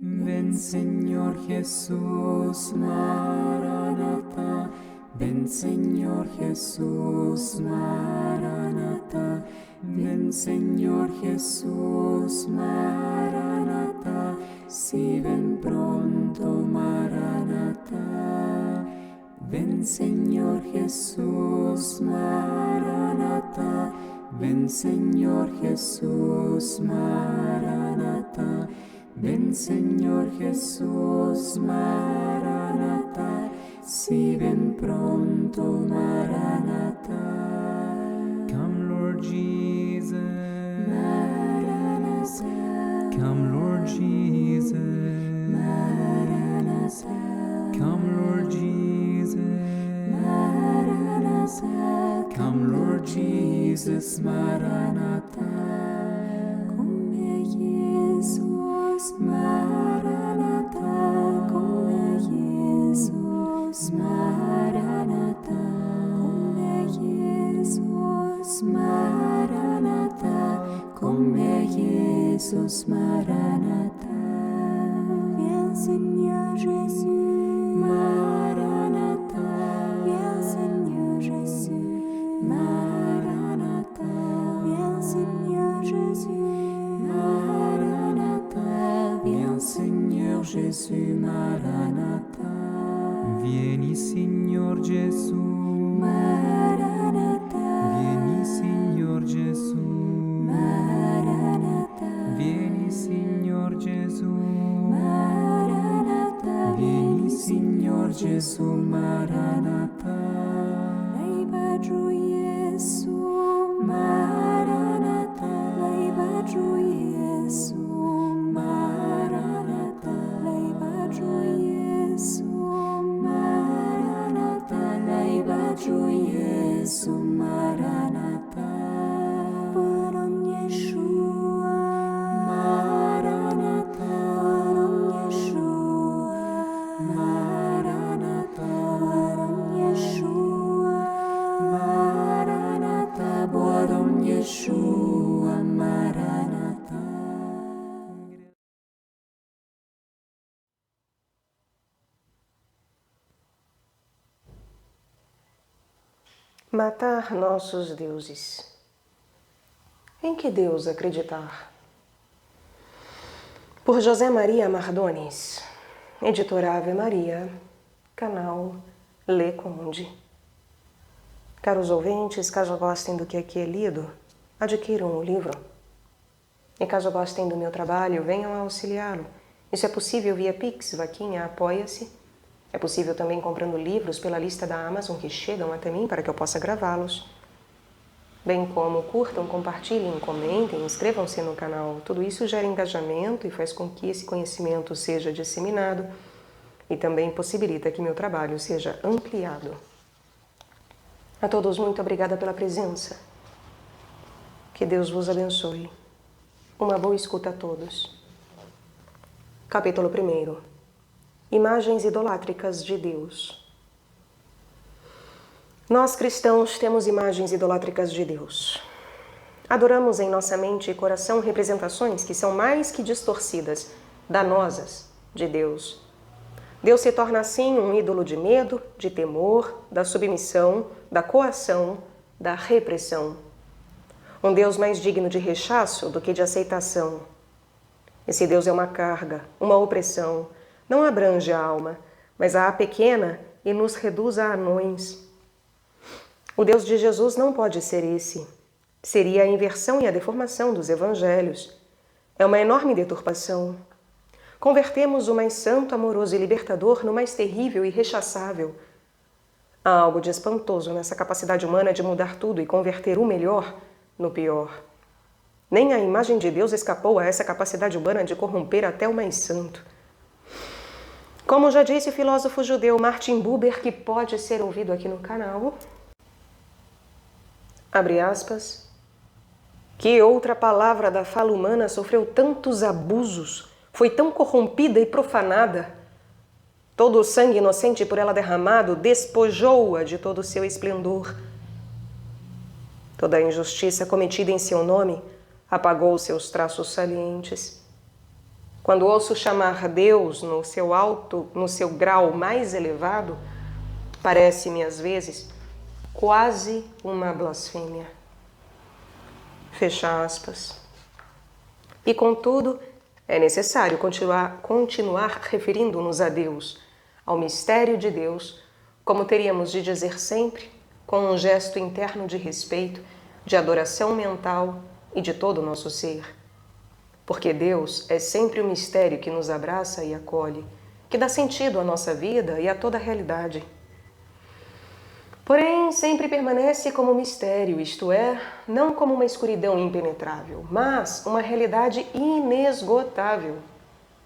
Ven Señor Jesús, Maranatha. Ven Señor Jesús, Maranatha. Ven Señor Jesús, Maranatha. Si ven pronto, Maranatha. Ven Señor Jesús, Maranatha. Ven Señor Jesús, Maranatha. Ven Señor Jesús, Maranatha. Si ven pronto, Maranatha. Come Lord Jesus, Maranatha. come Lord Jesus, Maranatha. come Lord Jesus, Maranatha. come Lord Jesus, Maranatha. Come Jesus, Maranatha. Come Jesus, Maranatha. Come Jesus, Maranatha. Come Jesus, Maranatha. Viens Seigneur Jésus, Maranatha. Viens Seigneur Jésus, Maranatha. Viens Seigneur Jésus, Maranatha. Viens Seigneur Jésus, Maranatha. vieni Signor Gesù, Maranatha. vieni Signor Gesù, Maranatha. vieni Signor Gesù, Maranatha. vieni Signor Gesù, Maranatha. Leibaju Jesu, Maranatha. Leibaju Jesu, Maranatha. Leibaju Jesu, Maranatha. Leibaju Jesu, Maranatha. Baron Yeshua, Maranatha. Baron Yeshua, Maranatha. Baron Yeshua, Maranatha. Baron Yeshua, Maranatha. Matar nossos deuses. Em que Deus acreditar? Por José Maria Mardones, editora Ave Maria, canal Lê Conde. Caros ouvintes, caso gostem do que aqui é lido, adquiram o livro. E caso gostem do meu trabalho, venham a auxiliá-lo. Isso é possível via Pix, Vaquinha, Apoia-se. É possível também comprando livros pela lista da Amazon que chegam até mim para que eu possa gravá-los. Bem como curtam, compartilhem, comentem, inscrevam-se no canal. Tudo isso gera engajamento e faz com que esse conhecimento seja disseminado e também possibilita que meu trabalho seja ampliado. A todos, muito obrigada pela presença. Que Deus vos abençoe. Uma boa escuta a todos. Capítulo 1. Imagens idolátricas de Deus. Nós cristãos temos imagens idolátricas de Deus. Adoramos em nossa mente e coração representações que são mais que distorcidas, danosas de Deus. Deus se torna assim um ídolo de medo, de temor, da submissão, da coação, da repressão. Um Deus mais digno de rechaço do que de aceitação. Esse Deus é uma carga, uma opressão. Não abrange a alma, mas a pequena e nos reduz a anões. O Deus de Jesus não pode ser esse. Seria a inversão e a deformação dos evangelhos. É uma enorme deturpação. Convertemos o mais santo, amoroso e libertador no mais terrível e rechaçável. Há algo de espantoso nessa capacidade humana de mudar tudo e converter o melhor no pior. Nem a imagem de Deus escapou a essa capacidade humana de corromper até o mais santo. Como já disse o filósofo judeu Martin Buber, que pode ser ouvido aqui no canal, abre aspas, que outra palavra da fala humana sofreu tantos abusos, foi tão corrompida e profanada, todo o sangue inocente por ela derramado despojou-a de todo o seu esplendor. Toda a injustiça cometida em seu nome apagou seus traços salientes. Quando ouço chamar Deus no seu grau mais elevado, parece-me às vezes quase uma blasfêmia. Fecha aspas. E contudo, é necessário continuar referindo-nos a Deus, ao mistério de Deus, como teríamos de dizer sempre, com um gesto interno de respeito, de adoração mental e de todo o nosso ser. Porque Deus é sempre o mistério que nos abraça e acolhe, que dá sentido à nossa vida e a toda a realidade. Porém, sempre permanece como mistério, isto é, não como uma escuridão impenetrável, mas uma realidade inesgotável,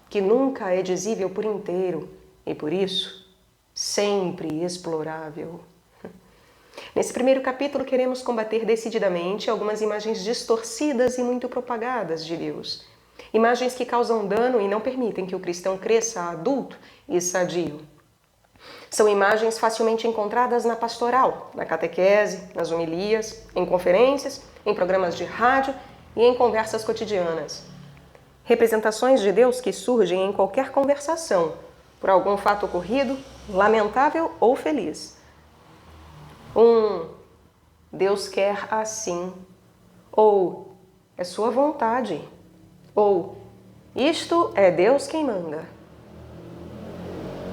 que nunca é dizível por inteiro e, por isso, sempre explorável. Nesse primeiro capítulo, queremos combater decididamente algumas imagens distorcidas e muito propagadas de Deus. Imagens que causam dano e não permitem que o cristão cresça adulto e sadio. São imagens facilmente encontradas na pastoral, na catequese, nas homilias, em conferências, em programas de rádio e em conversas cotidianas. Representações de Deus que surgem em qualquer conversação, por algum fato ocorrido, lamentável ou feliz. Deus quer assim, ou é sua vontade, ou isto é Deus quem manda.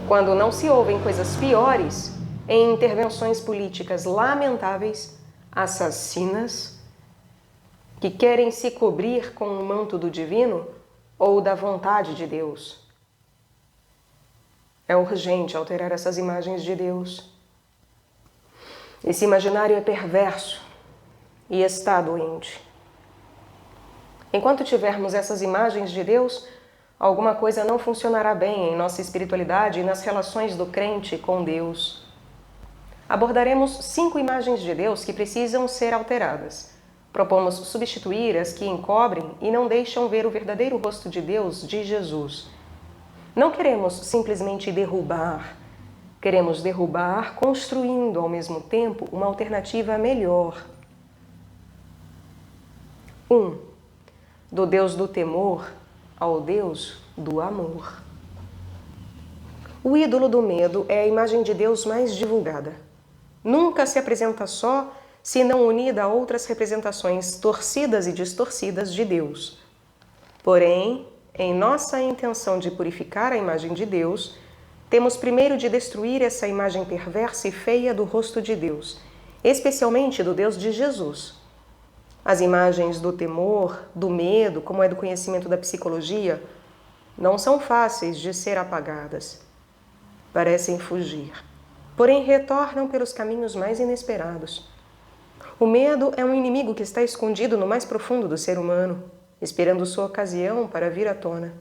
Quando não se ouvem coisas piores, em intervenções políticas lamentáveis, assassinas, que querem se cobrir com o manto do divino ou da vontade de Deus. É urgente alterar essas imagens de Deus. Esse imaginário é perverso e está doente. Enquanto tivermos essas imagens de Deus, alguma coisa não funcionará bem em nossa espiritualidade e nas relações do crente com Deus. Abordaremos 5 imagens de Deus que precisam ser alteradas. Propomos substituir as que encobrem e não deixam ver o verdadeiro rosto de Deus, de Jesus. Não queremos simplesmente derrubar. Queremos derrubar, construindo ao mesmo tempo uma alternativa melhor. 1. Do Deus do temor ao Deus do amor. O ídolo do medo é a imagem de Deus mais divulgada. Nunca se apresenta só, se não unida a outras representações torcidas e distorcidas de Deus. Porém, em nossa intenção de purificar a imagem de Deus, temos primeiro de destruir essa imagem perversa e feia do rosto de Deus, especialmente do Deus de Jesus. As imagens do temor, do medo, como é do conhecimento da psicologia, não são fáceis de ser apagadas. Parecem fugir, porém retornam pelos caminhos mais inesperados. O medo é um inimigo que está escondido no mais profundo do ser humano, esperando sua ocasião para vir à tona.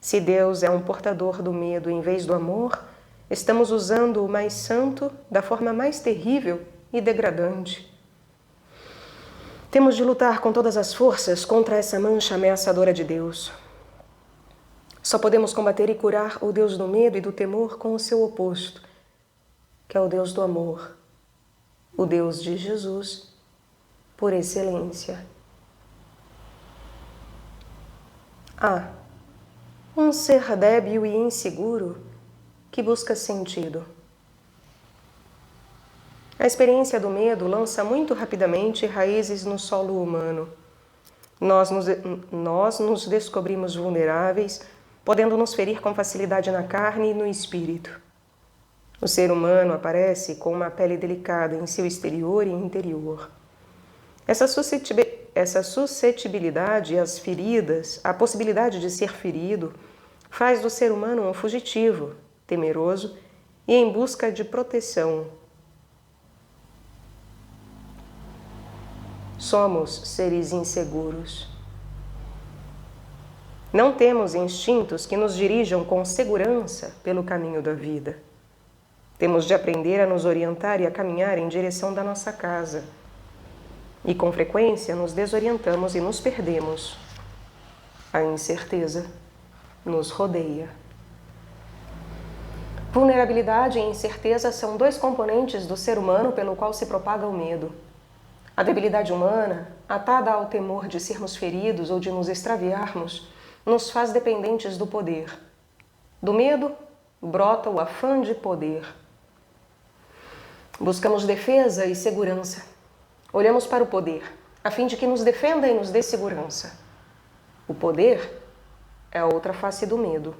Se Deus é um portador do medo em vez do amor, estamos usando o mais santo da forma mais terrível e degradante. Temos de lutar com todas as forças contra essa mancha ameaçadora de Deus. Só podemos combater e curar o Deus do medo e do temor com o seu oposto, que é o Deus do amor, o Deus de Jesus, por excelência. Um ser débil e inseguro que busca sentido. A experiência do medo lança muito rapidamente raízes no solo humano. Nós nos descobrimos vulneráveis, podendo nos ferir com facilidade na carne e no espírito. O ser humano aparece com uma pele delicada em seu exterior e interior. Essa suscetibilidade às feridas, a possibilidade de ser ferido, faz do ser humano um fugitivo, temeroso e em busca de proteção. Somos seres inseguros. Não temos instintos que nos dirijam com segurança pelo caminho da vida. Temos de aprender a nos orientar e a caminhar em direção da nossa casa. E com frequência nos desorientamos e nos perdemos. A incerteza nos rodeia. Vulnerabilidade e incerteza são 2 componentes do ser humano pelo qual se propaga o medo. A debilidade humana, atada ao temor de sermos feridos ou de nos extraviarmos, nos faz dependentes do poder. Do medo brota o afã de poder. Buscamos defesa e segurança. Olhamos para o poder, a fim de que nos defenda e nos dê segurança. O poder é a outra face do medo.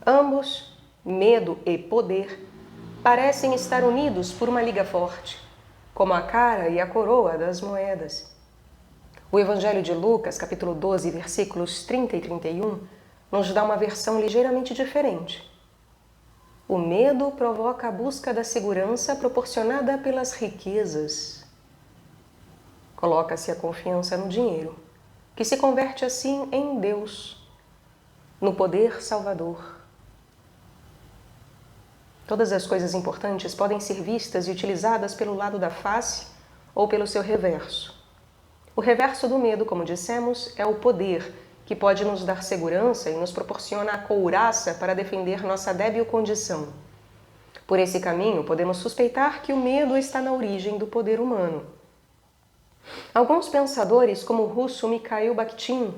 Ambos, medo e poder, parecem estar unidos por uma liga forte, como a cara e a coroa das moedas. O Evangelho de Lucas, capítulo 12, versículos 30 e 31, nos dá uma versão ligeiramente diferente. O medo provoca a busca da segurança proporcionada pelas riquezas. Coloca-se a confiança no dinheiro, que se converte assim em Deus, no poder salvador. Todas as coisas importantes podem ser vistas e utilizadas pelo lado da face ou pelo seu reverso. O reverso do medo, como dissemos, é o poder, que pode nos dar segurança e nos proporciona a couraça para defender nossa débil condição. Por esse caminho, podemos suspeitar que o medo está na origem do poder humano. Alguns pensadores, como o russo Mikhail Bakhtin,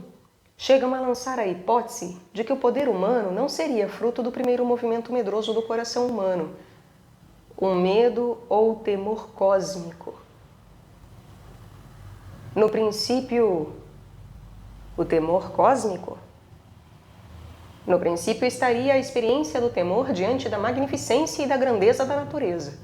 chegam a lançar a hipótese de que o poder humano não seria fruto do primeiro movimento medroso do coração humano, um medo ou temor cósmico. No princípio, o temor cósmico? No princípio estaria a experiência do temor diante da magnificência e da grandeza da natureza.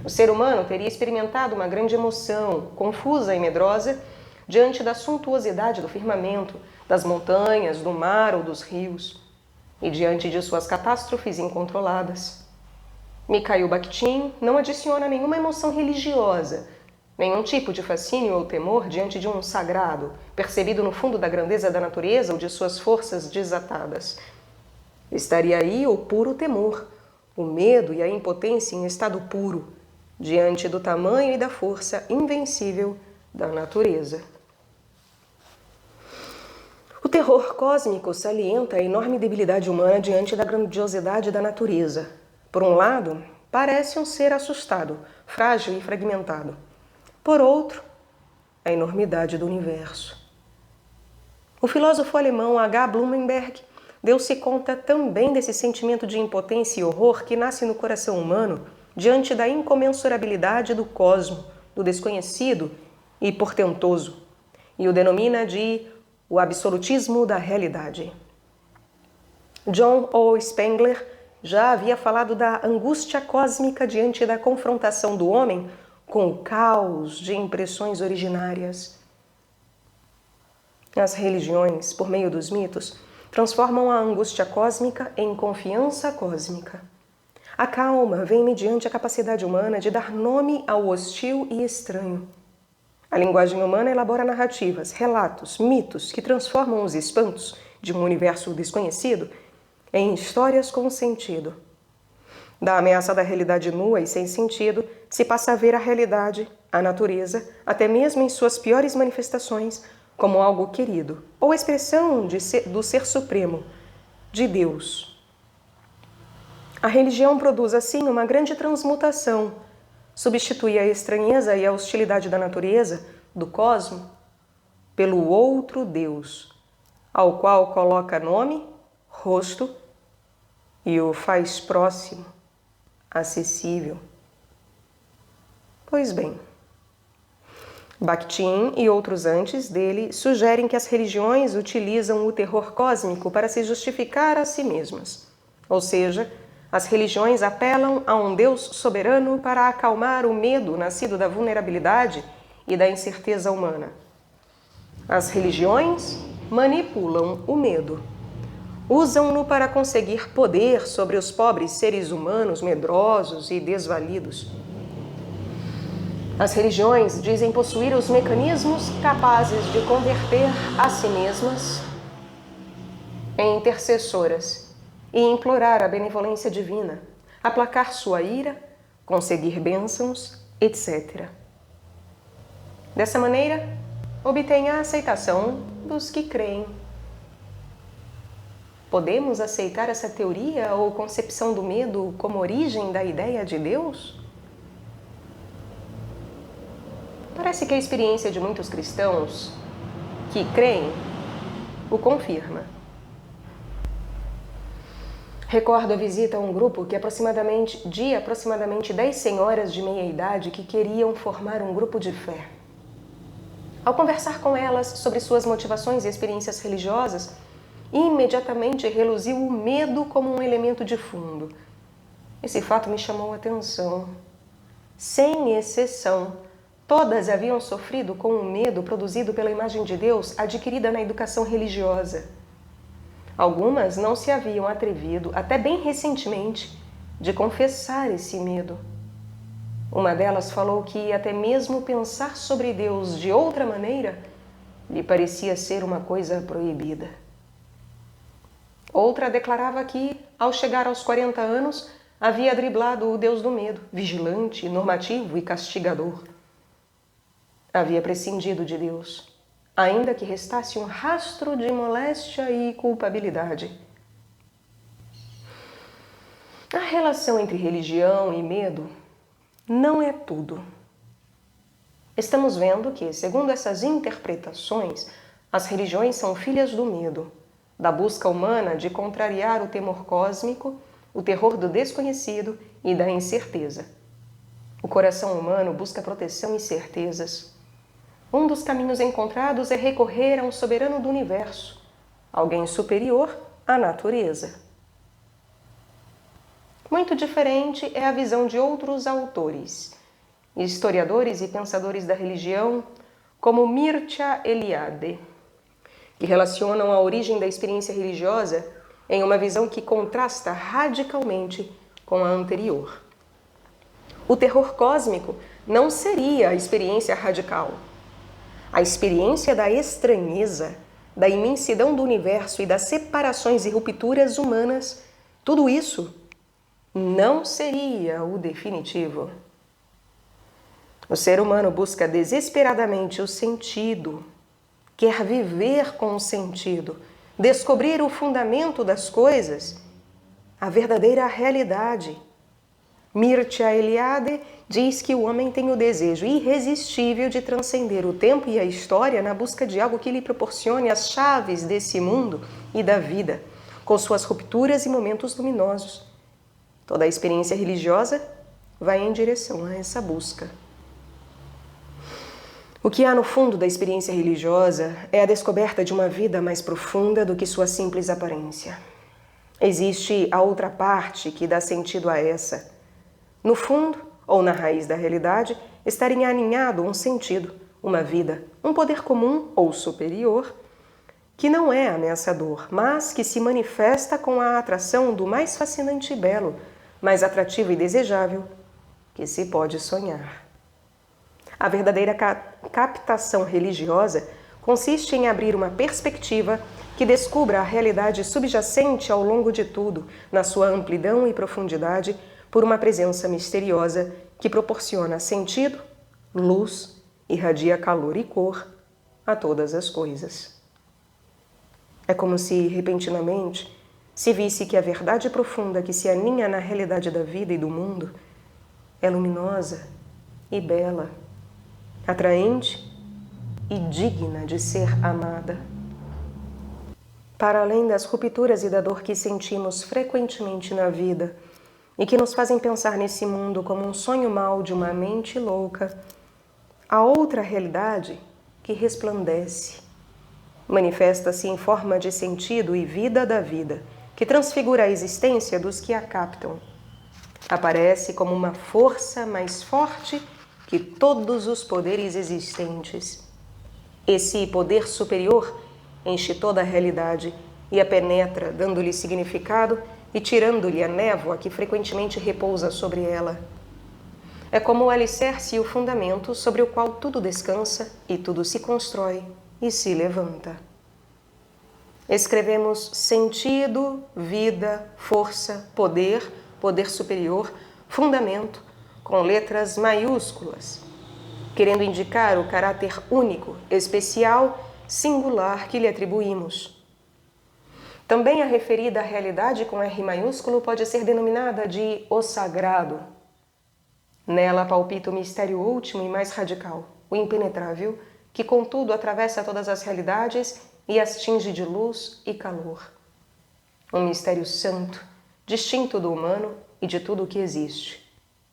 O ser humano teria experimentado uma grande emoção, confusa e medrosa, diante da suntuosidade do firmamento, das montanhas, do mar ou dos rios, e diante de suas catástrofes incontroladas. Mikhail Bakhtin não adiciona nenhuma emoção religiosa, nenhum tipo de fascínio ou temor diante de um sagrado, percebido no fundo da grandeza da natureza ou de suas forças desatadas. Estaria aí o puro temor, o medo e a impotência em estado puro, diante do tamanho e da força invencível da natureza. O terror cósmico salienta a enorme debilidade humana diante da grandiosidade da natureza. Por um lado, parece um ser assustado, frágil e fragmentado. Por outro, a enormidade do universo. O filósofo alemão H. Blumenberg deu-se conta também desse sentimento de impotência e horror que nasce no coração humano diante da incomensurabilidade do cosmo, do desconhecido e portentoso, e o denomina de o absolutismo da realidade. John O. Spengler já havia falado da angústia cósmica diante da confrontação do homem com o caos de impressões originárias. As religiões, por meio dos mitos, transformam a angústia cósmica em confiança cósmica. A calma vem mediante a capacidade humana de dar nome ao hostil e estranho. A linguagem humana elabora narrativas, relatos, mitos que transformam os espantos de um universo desconhecido em histórias com sentido. Da ameaça da realidade nua e sem sentido, se passa a ver a realidade, a natureza, até mesmo em suas piores manifestações, como algo querido, ou expressão do ser supremo, de Deus. A religião produz, assim, uma grande transmutação, substitui a estranheza e a hostilidade da natureza, do cosmo, pelo outro Deus, ao qual coloca nome, rosto e o faz próximo, acessível. Pois bem, Bakhtin e outros antes dele sugerem que as religiões utilizam o terror cósmico para se justificar a si mesmas. Ou seja, as religiões apelam a um Deus soberano para acalmar o medo nascido da vulnerabilidade e da incerteza humana. As religiões manipulam o medo. Usam-no para conseguir poder sobre os pobres seres humanos medrosos e desvalidos. As religiões dizem possuir os mecanismos capazes de converter a si mesmas em intercessoras e implorar a benevolência divina, aplacar sua ira, conseguir bênçãos, etc. Dessa maneira, obtém a aceitação dos que creem. Podemos aceitar essa teoria ou concepção do medo como origem da ideia de Deus? Parece que a experiência de muitos cristãos que creem o confirma. Recordo a visita a um grupo de aproximadamente 10 senhoras de meia idade que queriam formar um grupo de fé. Ao conversar com elas sobre suas motivações e experiências religiosas, imediatamente reluziu o medo como um elemento de fundo. Esse fato me chamou a atenção. Sem exceção, todas haviam sofrido com o medo produzido pela imagem de Deus adquirida na educação religiosa. Algumas não se haviam atrevido, até bem recentemente, de confessar esse medo. Uma delas falou que até mesmo pensar sobre Deus de outra maneira lhe parecia ser uma coisa proibida. Outra declarava que, ao chegar aos 40 anos, havia driblado o Deus do medo, vigilante, normativo e castigador. Havia prescindido de Deus, ainda que restasse um rastro de moléstia e culpabilidade. A relação entre religião e medo não é tudo. Estamos vendo que, segundo essas interpretações, as religiões são filhas do medo, da busca humana de contrariar o temor cósmico, o terror do desconhecido e da incerteza. O coração humano busca proteção e certezas. Um dos caminhos encontrados é recorrer a um soberano do universo, alguém superior à natureza. Muito diferente é a visão de outros autores, historiadores e pensadores da religião, como Mircea Eliade, que relacionam a origem da experiência religiosa em uma visão que contrasta radicalmente com a anterior. O terror cósmico não seria a experiência radical. A experiência da estranheza, da imensidão do universo e das separações e rupturas humanas, tudo isso não seria o definitivo. O ser humano busca desesperadamente o sentido, quer viver com o sentido, descobrir o fundamento das coisas, a verdadeira realidade. Mircea Eliade diz que o homem tem o desejo irresistível de transcender o tempo e a história na busca de algo que lhe proporcione as chaves desse mundo e da vida, com suas rupturas e momentos luminosos. Toda a experiência religiosa vai em direção a essa busca. O que há no fundo da experiência religiosa é a descoberta de uma vida mais profunda do que sua simples aparência. Existe a outra parte que dá sentido a essa. No fundo, ou na raiz da realidade, estaria aninhado um sentido, uma vida, um poder comum ou superior, que não é ameaçador, mas que se manifesta com a atração do mais fascinante e belo, mais atrativo e desejável que se pode sonhar. A verdadeira captação religiosa consiste em abrir uma perspectiva que descubra a realidade subjacente ao longo de tudo, na sua amplidão e profundidade, por uma presença misteriosa que proporciona sentido, luz, irradia calor e cor a todas as coisas. É como se, repentinamente, se visse que a verdade profunda que se aninha na realidade da vida e do mundo é luminosa e bela, atraente e digna de ser amada. Para além das rupturas e da dor que sentimos frequentemente na vida e que nos fazem pensar nesse mundo como um sonho mau de uma mente louca, há outra realidade que resplandece, manifesta-se em forma de sentido e vida da vida, que transfigura a existência dos que a captam. Aparece como uma força mais forte que todos os poderes existentes. Esse poder superior enche toda a realidade e a penetra, dando-lhe significado e tirando-lhe a névoa que frequentemente repousa sobre ela. É como o alicerce e o fundamento sobre o qual tudo descansa e tudo se constrói e se levanta. Escrevemos sentido, vida, força, poder, poder superior, fundamento, com letras maiúsculas, querendo indicar o caráter único, especial, singular que lhe atribuímos. Também a referida realidade com R maiúsculo pode ser denominada de o sagrado. Nela palpita o mistério último e mais radical, o impenetrável, que contudo atravessa todas as realidades e as tinge de luz e calor. Um mistério santo, distinto do humano e de tudo o que existe,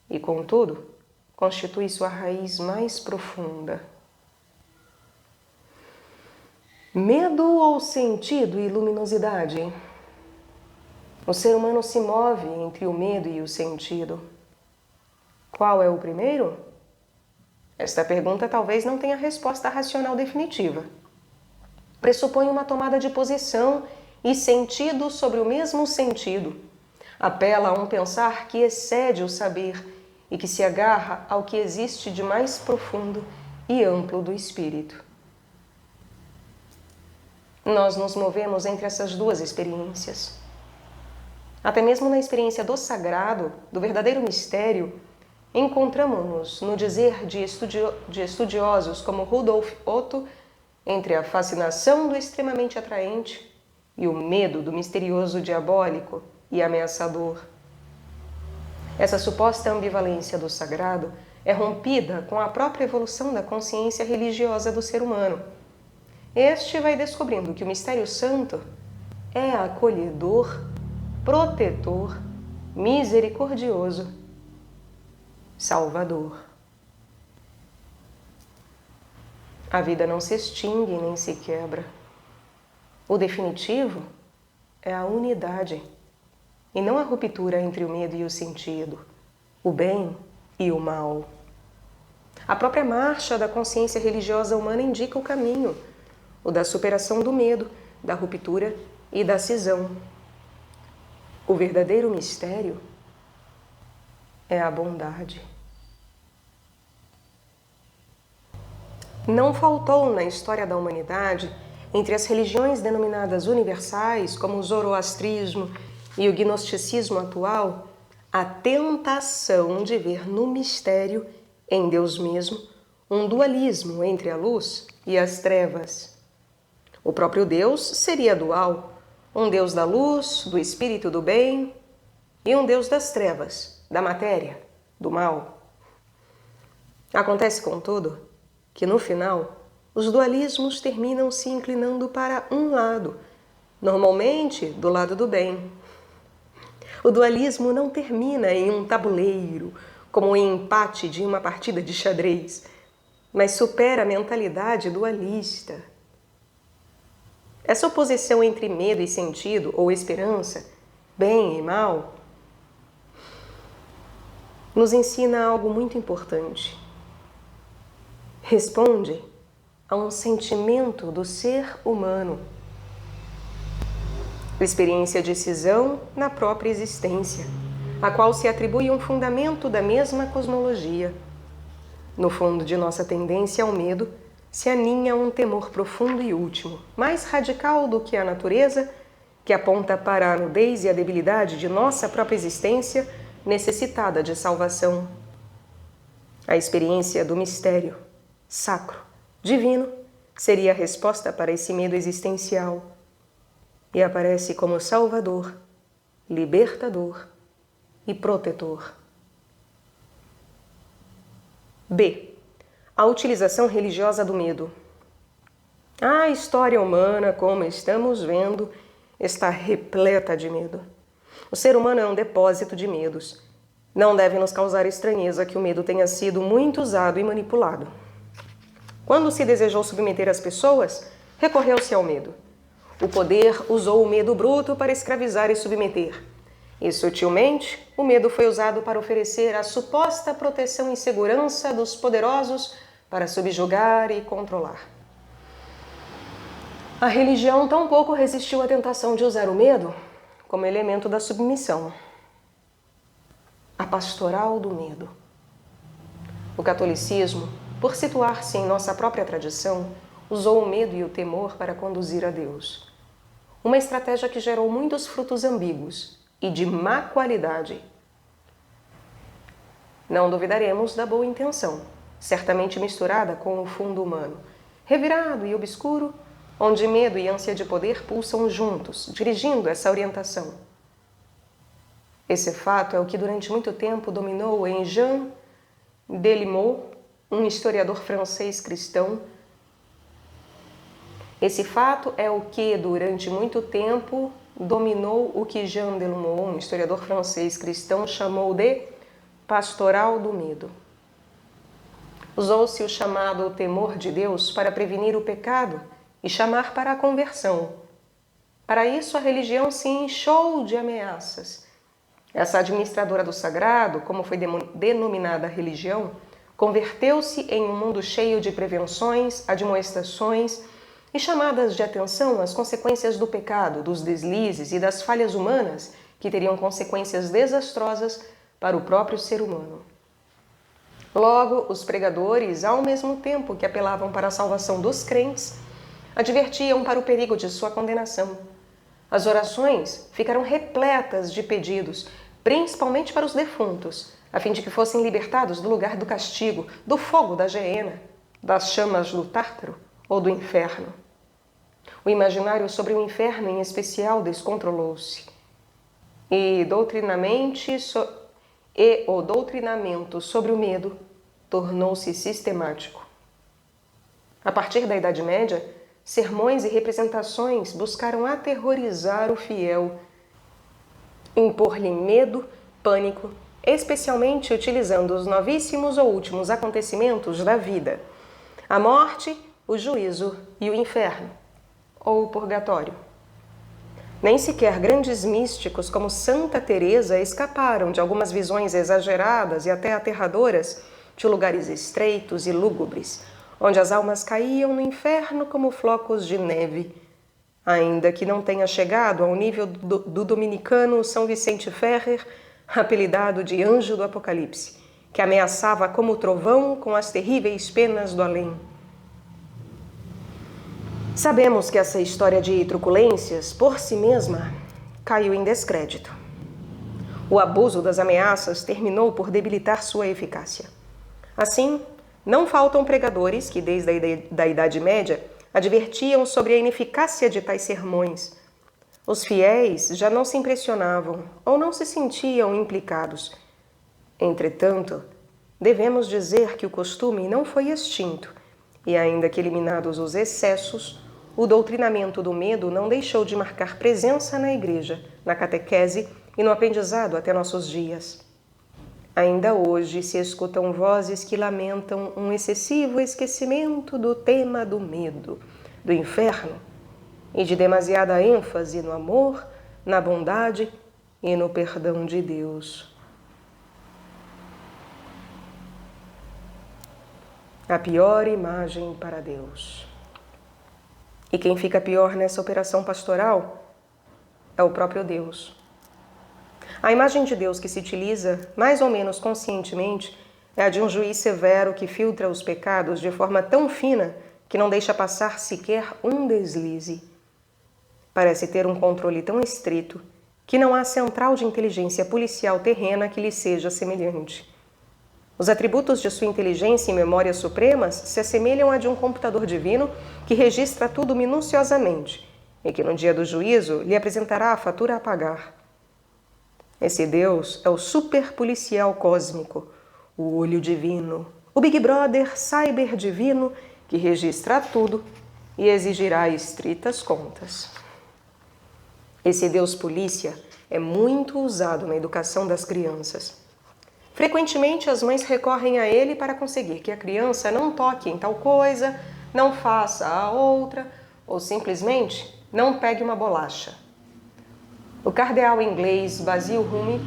e, contudo, constitui sua raiz mais profunda. Medo ou sentido e luminosidade? O ser humano se move entre o medo e o sentido. Qual é o primeiro? Esta pergunta talvez não tenha resposta racional definitiva. Pressupõe uma tomada de posição e sentido sobre o mesmo sentido. Apela a um pensar que excede o saber e que se agarra ao que existe de mais profundo e amplo do espírito. Nós nos movemos entre essas duas experiências. Até mesmo na experiência do sagrado, do verdadeiro mistério, encontramos-nos no dizer de estudiosos como Rudolf Otto entre a fascinação do extremamente atraente e o medo do misterioso diabólico e ameaçador. Essa suposta ambivalência do sagrado é rompida com a própria evolução da consciência religiosa do ser humano. Este vai descobrindo que o mistério santo é acolhedor, protetor, misericordioso, salvador. A vida não se extingue nem se quebra. O definitivo é a unidade, e não a ruptura entre o medo e o sentido, o bem e o mal. A própria marcha da consciência religiosa humana indica o caminho, o da superação do medo, da ruptura e da cisão. O verdadeiro mistério é a bondade. Não faltou na história da humanidade, entre as religiões denominadas universais, como o zoroastrismo e o gnosticismo atual, a tentação de ver no mistério, em Deus mesmo, um dualismo entre a luz e as trevas. O próprio Deus seria dual, um Deus da luz, do espírito do bem, e um Deus das trevas, da matéria, do mal. Acontece, contudo, que no final, os dualismos terminam se inclinando para um lado, normalmente do lado do bem. O dualismo não termina em um tabuleiro, como em empate de uma partida de xadrez, mas supera a mentalidade dualista. Essa oposição entre medo e sentido, ou esperança, bem e mal, nos ensina algo muito importante. Responde a um sentimento do ser humano. Experiência de cisão na própria existência, a qual se atribui um fundamento da mesma cosmologia. No fundo de nossa tendência ao medo, se aninha um temor profundo e último, mais radical do que a natureza, que aponta para a nudez e a debilidade de nossa própria existência, necessitada de salvação. A experiência do mistério, sacro, divino, seria a resposta para esse medo existencial, e aparece como salvador, libertador e protetor. B. A utilização religiosa do medo. A história humana, como estamos vendo, está repleta de medo. O ser humano é um depósito de medos. Não deve nos causar estranheza que o medo tenha sido muito usado e manipulado. Quando se desejou submeter as pessoas, recorreu-se ao medo. O poder usou o medo bruto para escravizar e submeter. E, sutilmente, o medo foi usado para oferecer a suposta proteção e segurança dos poderosos para subjugar e controlar. A religião tampouco resistiu à tentação de usar o medo como elemento da submissão. A pastoral do medo. O catolicismo, por situar-se em nossa própria tradição, usou o medo e o temor para conduzir a Deus. Uma estratégia que gerou muitos frutos ambíguos e de má qualidade. Não duvidaremos da boa intenção, certamente misturada com o fundo humano, revirado e obscuro, onde medo e ânsia de poder pulsam juntos, dirigindo essa orientação. Esse fato é o que durante muito tempo dominou em Jean Delimot, um historiador francês cristão, Esse fato é o que, durante muito tempo, dominou o que Jean Delumeau, um historiador francês cristão, chamou de pastoral do medo. Usou-se o chamado temor de Deus para prevenir o pecado e chamar para a conversão. Para isso, a religião se inchou de ameaças. Essa administradora do sagrado, como foi denominada a religião, converteu-se em um mundo cheio de prevenções, admoestações e chamadas de atenção às consequências do pecado, dos deslizes e das falhas humanas que teriam consequências desastrosas para o próprio ser humano. Logo, os pregadores, ao mesmo tempo que apelavam para a salvação dos crentes, advertiam para o perigo de sua condenação. As orações ficaram repletas de pedidos, principalmente para os defuntos, a fim de que fossem libertados do lugar do castigo, do fogo da geena, das chamas do Tártaro ou do inferno. O imaginário sobre o inferno, em especial, descontrolou-se. E o doutrinamento sobre o medo tornou-se sistemático. A partir da Idade Média, sermões e representações buscaram aterrorizar o fiel, impor-lhe medo, pânico, especialmente utilizando os novíssimos ou últimos acontecimentos da vida: a morte, o juízo e o inferno, ou o purgatório. Nem sequer grandes místicos como Santa Teresa escaparam de algumas visões exageradas e até aterradoras de lugares estreitos e lúgubres, onde as almas caíam no inferno como flocos de neve, ainda que não tenha chegado ao nível do dominicano São Vicente Ferrer, apelidado de Anjo do Apocalipse, que ameaçava como trovão com as terríveis penas do além. Sabemos que essa história de truculências, por si mesma, caiu em descrédito. O abuso das ameaças terminou por debilitar sua eficácia. Assim, não faltam pregadores que, desde a Idade Média, advertiam sobre a ineficácia de tais sermões. Os fiéis já não se impressionavam ou não se sentiam implicados. Entretanto, devemos dizer que o costume não foi extinto, e ainda que eliminados os excessos, o doutrinamento do medo não deixou de marcar presença na igreja, na catequese e no aprendizado até nossos dias. Ainda hoje se escutam vozes que lamentam um excessivo esquecimento do tema do medo, do inferno, e de demasiada ênfase no amor, na bondade e no perdão de Deus. A pior imagem para Deus. E quem fica pior nessa operação pastoral é o próprio Deus. A imagem de Deus que se utiliza, mais ou menos conscientemente, é a de um juiz severo que filtra os pecados de forma tão fina que não deixa passar sequer um deslize. Parece ter um controle tão estrito que não há central de inteligência policial terrena que lhe seja semelhante. Os atributos de sua inteligência e memória supremas se assemelham a de um computador divino que registra tudo minuciosamente e que no dia do juízo lhe apresentará a fatura a pagar. Esse Deus é o superpolicial cósmico, o olho divino, o Big Brother cyber divino que registra tudo e exigirá estritas contas. Esse Deus polícia é muito usado na educação das crianças. Frequentemente, as mães recorrem a ele para conseguir que a criança não toque em tal coisa, não faça a outra ou simplesmente não pegue uma bolacha. O cardeal inglês Basil Hume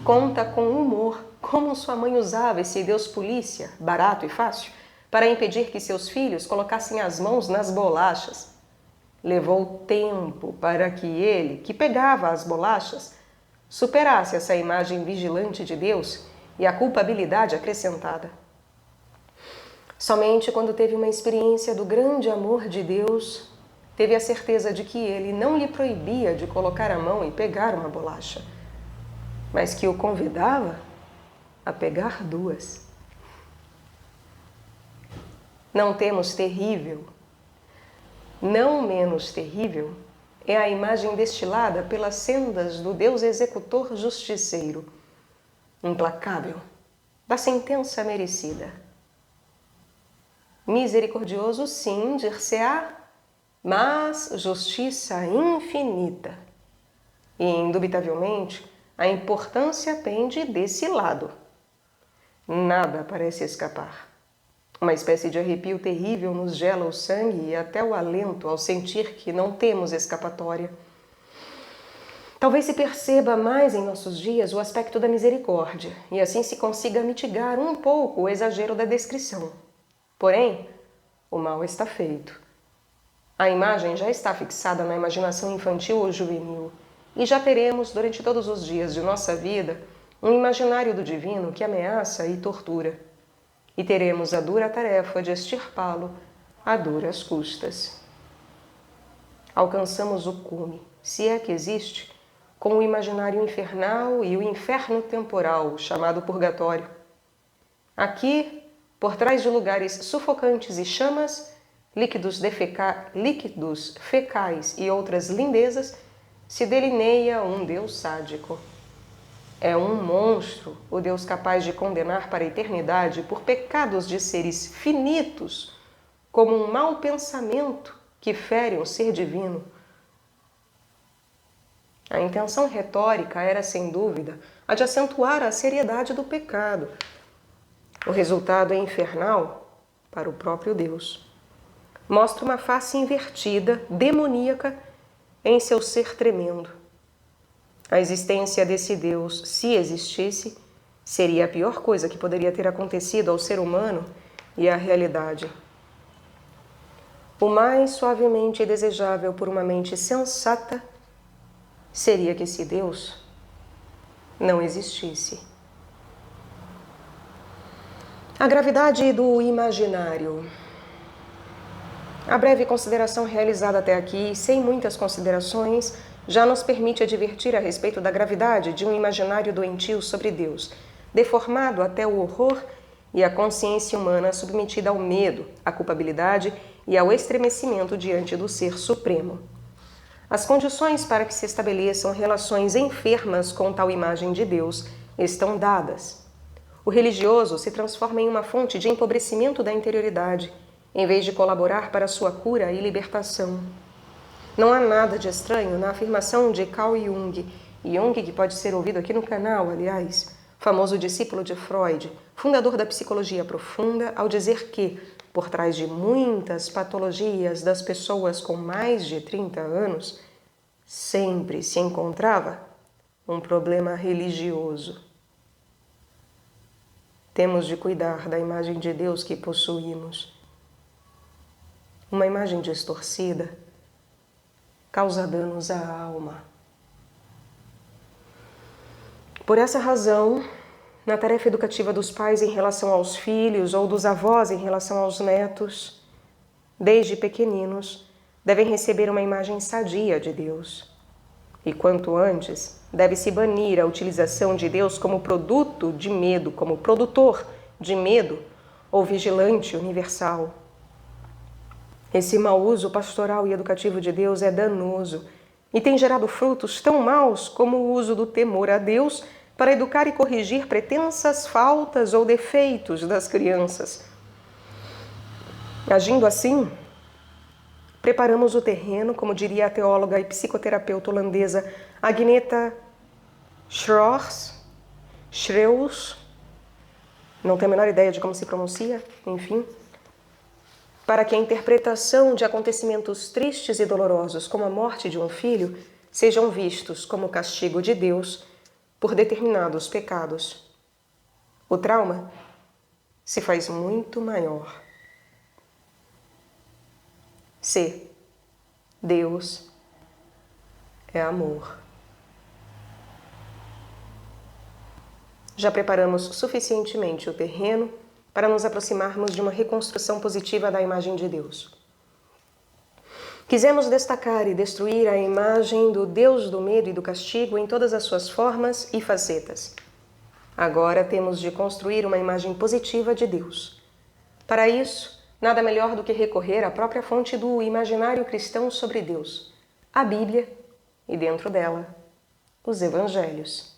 conta com humor como sua mãe usava esse Deus polícia, barato e fácil, para impedir que seus filhos colocassem as mãos nas bolachas. Levou tempo para que ele, que pegava as bolachas, superasse essa imagem vigilante de Deus e a culpabilidade acrescentada. Somente quando teve uma experiência do grande amor de Deus, teve a certeza de que ele não lhe proibia de colocar a mão e pegar uma bolacha, mas que o convidava a pegar duas. Não temos terrível, não menos terrível, é a imagem destilada pelas sendas do Deus executor justiceiro, implacável, da sentença merecida. Misericordioso, sim, dir-se-á, mas justiça infinita. E, indubitavelmente, a importância pende desse lado. Nada parece escapar. Uma espécie de arrepio terrível nos gela o sangue e até o alento ao sentir que não temos escapatória. Talvez se perceba mais em nossos dias o aspecto da misericórdia e assim se consiga mitigar um pouco o exagero da descrição. Porém, o mal está feito. A imagem já está fixada na imaginação infantil ou juvenil e já teremos, durante todos os dias de nossa vida, um imaginário do divino que ameaça e tortura. E teremos a dura tarefa de extirpá-lo a duras custas. Alcançamos o cume, se é que existe, com o imaginário infernal e o inferno temporal, chamado purgatório. Aqui, por trás de lugares sufocantes e chamas, líquidos fecais e outras lindezas, se delineia um Deus sádico. É um monstro, o Deus capaz de condenar para a eternidade por pecados de seres finitos, como um mau pensamento que fere um ser divino. A intenção retórica era, sem dúvida, a de acentuar a seriedade do pecado. O resultado é infernal para o próprio Deus. Mostra uma face invertida, demoníaca, em seu ser tremendo. A existência desse Deus, se existisse, seria a pior coisa que poderia ter acontecido ao ser humano e à realidade. O mais suavemente desejável por uma mente sensata seria que esse Deus não existisse. A gravidade do imaginário. A breve consideração realizada até aqui, sem muitas considerações, já nos permite advertir a respeito da gravidade de um imaginário doentio sobre Deus, deformado até o horror e a consciência humana submetida ao medo, à culpabilidade e ao estremecimento diante do Ser Supremo. As condições para que se estabeleçam relações enfermas com tal imagem de Deus estão dadas. O religioso se transforma em uma fonte de empobrecimento da interioridade, em vez de colaborar para sua cura e libertação. Não há nada de estranho na afirmação de Carl Jung, que pode ser ouvido aqui no canal, aliás, famoso discípulo de Freud, fundador da psicologia profunda, ao dizer que, por trás de muitas patologias das pessoas com mais de 30 anos, sempre se encontrava um problema religioso. Temos de cuidar da imagem de Deus que possuímos. Uma imagem distorcida causa danos à alma. Por essa razão, na tarefa educativa dos pais em relação aos filhos ou dos avós em relação aos netos, desde pequeninos, devem receber uma imagem sadia de Deus. E quanto antes, deve-se banir a utilização de Deus como produto de medo, como produtor de medo ou vigilante universal. Esse mau uso pastoral e educativo de Deus é danoso e tem gerado frutos tão maus como o uso do temor a Deus para educar e corrigir pretensas faltas ou defeitos das crianças. Agindo assim, preparamos o terreno, como diria a teóloga e psicoterapeuta holandesa Agneta Schreus, não tenho a menor ideia de como se pronuncia, enfim, para que a interpretação de acontecimentos tristes e dolorosos, como a morte de um filho, sejam vistos como castigo de Deus por determinados pecados. O trauma se faz muito maior. C. Deus é amor. Já preparamos suficientemente o terreno para nos aproximarmos de uma reconstrução positiva da imagem de Deus. Quisemos destacar e destruir a imagem do Deus do medo e do castigo em todas as suas formas e facetas. Agora temos de construir uma imagem positiva de Deus. Para isso, nada melhor do que recorrer à própria fonte do imaginário cristão sobre Deus, a Bíblia, e dentro dela, os Evangelhos.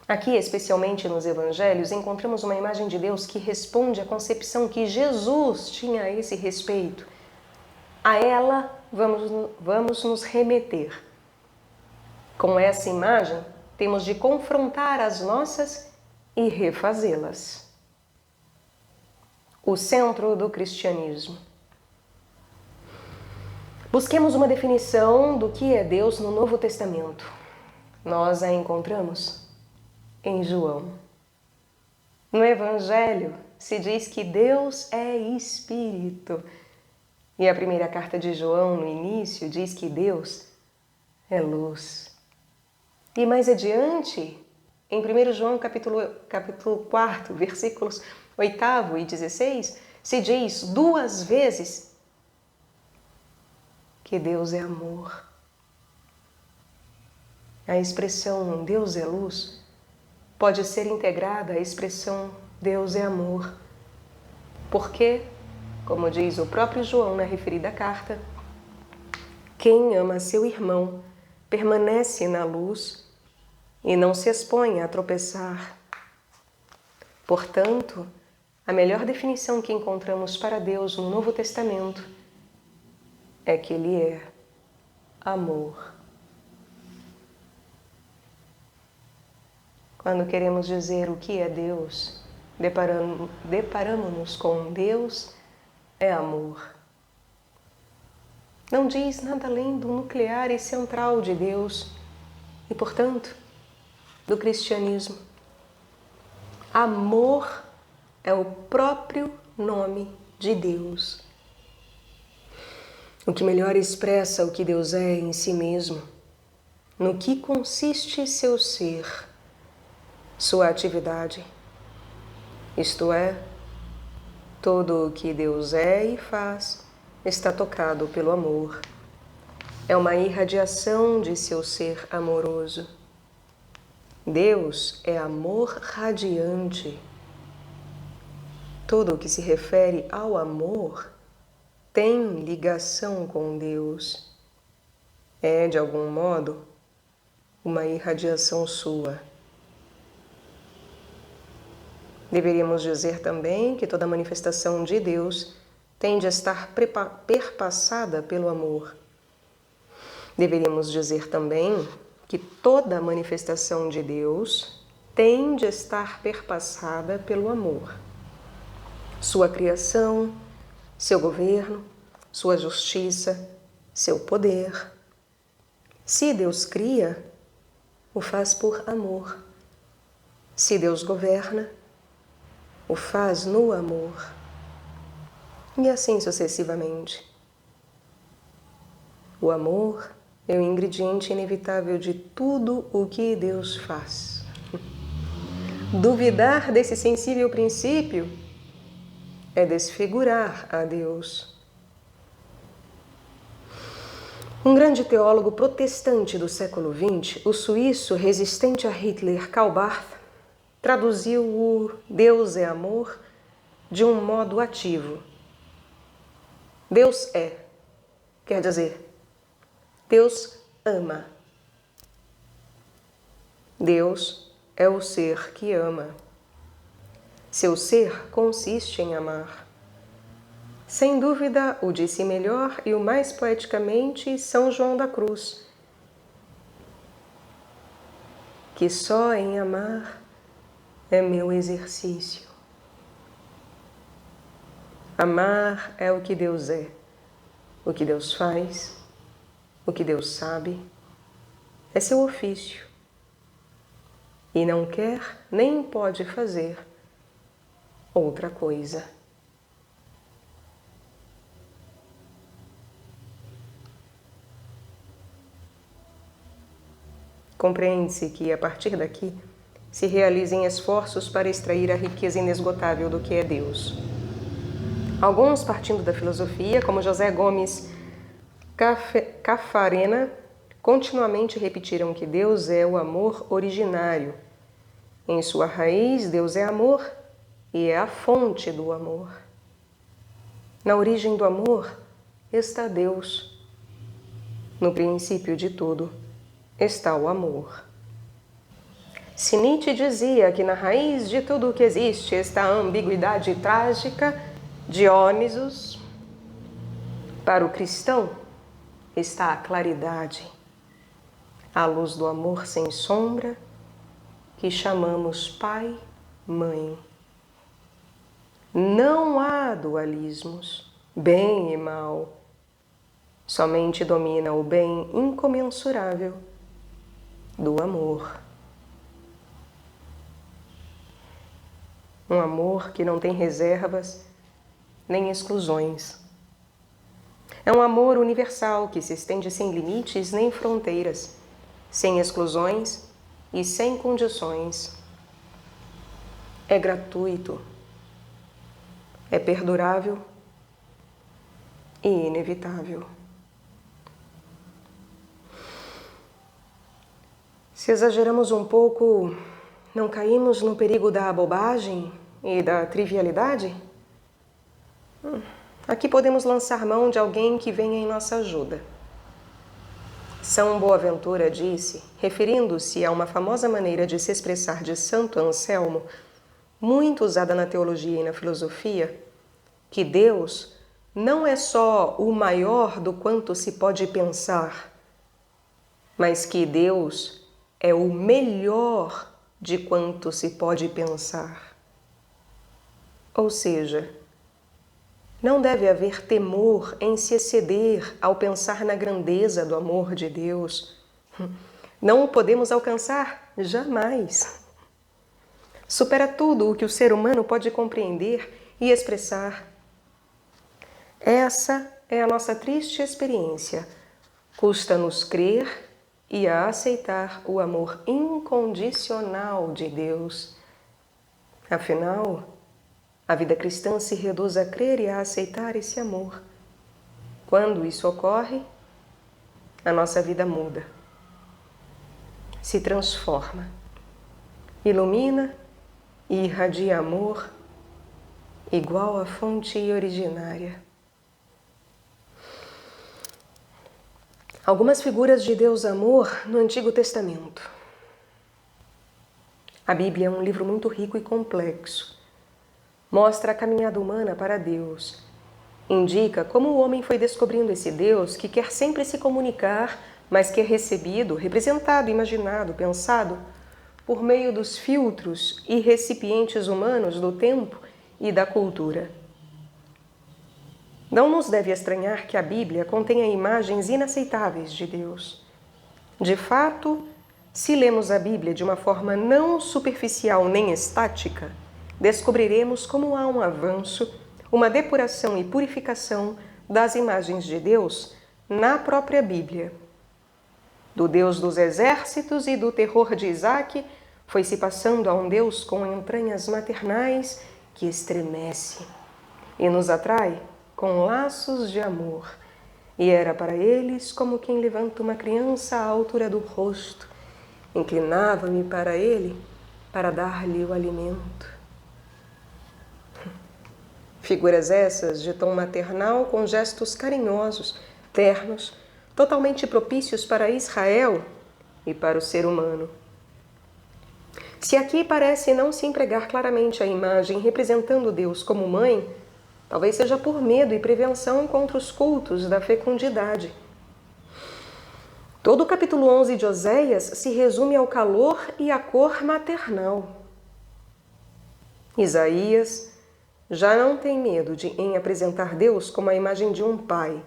Aqui, especialmente nos Evangelhos, encontramos uma imagem de Deus que responde à concepção que Jesus tinha a esse respeito. A ela vamos nos remeter. Com essa imagem, temos de confrontar as nossas e refazê-las. O centro do cristianismo. Busquemos uma definição do que é Deus no Novo Testamento. Nós a encontramos em João. No Evangelho se diz que Deus é Espírito. E a primeira carta de João, no início, diz que Deus é luz. E mais adiante, em 1 João capítulo 4, versículos 8 e 16, se diz 2 vezes que Deus é amor. A expressão Deus é luz pode ser integrada à expressão Deus é amor. Porque, como diz o próprio João na referida carta, quem ama seu irmão permanece na luz e não se expõe a tropeçar. Portanto, a melhor definição que encontramos para Deus no Novo Testamento é que Ele é amor. Quando queremos dizer o que é Deus, deparamos-nos com Deus é amor. Não diz nada além do nuclear e central de Deus e, portanto, do cristianismo. Amor é o próprio nome de Deus. O que melhor expressa o que Deus é em si mesmo, no que consiste seu ser, sua atividade. Isto é, tudo o que Deus é e faz está tocado pelo amor. É uma irradiação de seu ser amoroso. Deus é amor radiante. Tudo o que se refere ao amor tem ligação com Deus. É, de algum modo, uma irradiação sua. Deveríamos dizer também que toda manifestação de Deus tem de estar perpassada pelo amor. Deveríamos dizer também que toda manifestação de Deus tem de estar perpassada pelo amor. Sua criação, seu governo, sua justiça, seu poder. Se Deus cria, o faz por amor. Se Deus governa, o faz no amor. E assim sucessivamente. O amor é o ingrediente inevitável de tudo o que Deus faz. Duvidar desse sensível princípio é desfigurar a Deus. Um grande teólogo protestante do século XX, o suíço resistente a Hitler, Karl Barth, traduziu o Deus é amor de um modo ativo. Deus é, quer dizer, Deus ama. Deus é o ser que ama. Seu ser consiste em amar. Sem dúvida, o disse melhor e o mais poeticamente São João da Cruz, que só em amar é meu exercício. Amar é o que Deus é, o que Deus faz, o que Deus sabe, é seu ofício. E não quer nem pode fazer outra coisa. Compreende-se que, a partir daqui, se realizem esforços para extrair a riqueza inesgotável do que é Deus. Alguns, partindo da filosofia, como José Gomes Cafarena, continuamente repetiram que Deus é o amor originário. Em sua raiz, Deus é amor e é a fonte do amor. Na origem do amor está Deus. No princípio de tudo está o amor. Se Nietzsche dizia que na raiz de tudo o que existe está a ambiguidade trágica, Diónisos, para o cristão está a claridade, a luz do amor sem sombra, que chamamos Pai, Mãe. Não há dualismos, bem e mal. Somente domina o bem incomensurável do amor. Um amor que não tem reservas nem exclusões. É um amor universal que se estende sem limites nem fronteiras, sem exclusões e sem condições. É gratuito, é perdurável e inevitável. Se exageramos um pouco, não caímos no perigo da bobagem e da trivialidade? Aqui podemos lançar mão de alguém que venha em nossa ajuda. São Boaventura disse, referindo-se a uma famosa maneira de se expressar de Santo Anselmo, muito usada na teologia e na filosofia, que Deus não é só o maior do quanto se pode pensar, mas que Deus é o melhor de quanto se pode pensar. Ou seja, não deve haver temor em se exceder ao pensar na grandeza do amor de Deus. Não o podemos alcançar jamais. Supera tudo o que o ser humano pode compreender e expressar. Essa é a nossa triste experiência. Custa-nos crer e a aceitar o amor incondicional de Deus. Afinal, a vida cristã se reduz a crer e a aceitar esse amor. Quando isso ocorre, a nossa vida muda, se transforma, ilumina e irradia amor igual à fonte originária. Algumas figuras de Deus Amor no Antigo Testamento. A Bíblia é um livro muito rico e complexo. Mostra a caminhada humana para Deus. Indica como o homem foi descobrindo esse Deus que quer sempre se comunicar, mas que é recebido, representado, imaginado, pensado por meio dos filtros e recipientes humanos do tempo e da cultura. Não nos deve estranhar que a Bíblia contenha imagens inaceitáveis de Deus. De fato, se lemos a Bíblia de uma forma não superficial nem estática, descobriremos como há um avanço, uma depuração e purificação das imagens de Deus na própria Bíblia. Do Deus dos exércitos e do terror de Isaac, foi se passando a um Deus com entranhas maternais que estremece e nos atrai com laços de amor, e era para eles como quem levanta uma criança à altura do rosto. Inclinava-me para ele para dar-lhe o alimento. Figuras essas de tom maternal com gestos carinhosos, ternos, totalmente propícios para Israel e para o ser humano. Se aqui parece não se empregar claramente a imagem representando Deus como mãe, talvez seja por medo e prevenção contra os cultos da fecundidade. Todo o capítulo 11 de Oséias se resume ao calor e à cor maternal. Isaías já não tem medo em apresentar Deus como a imagem de um pai,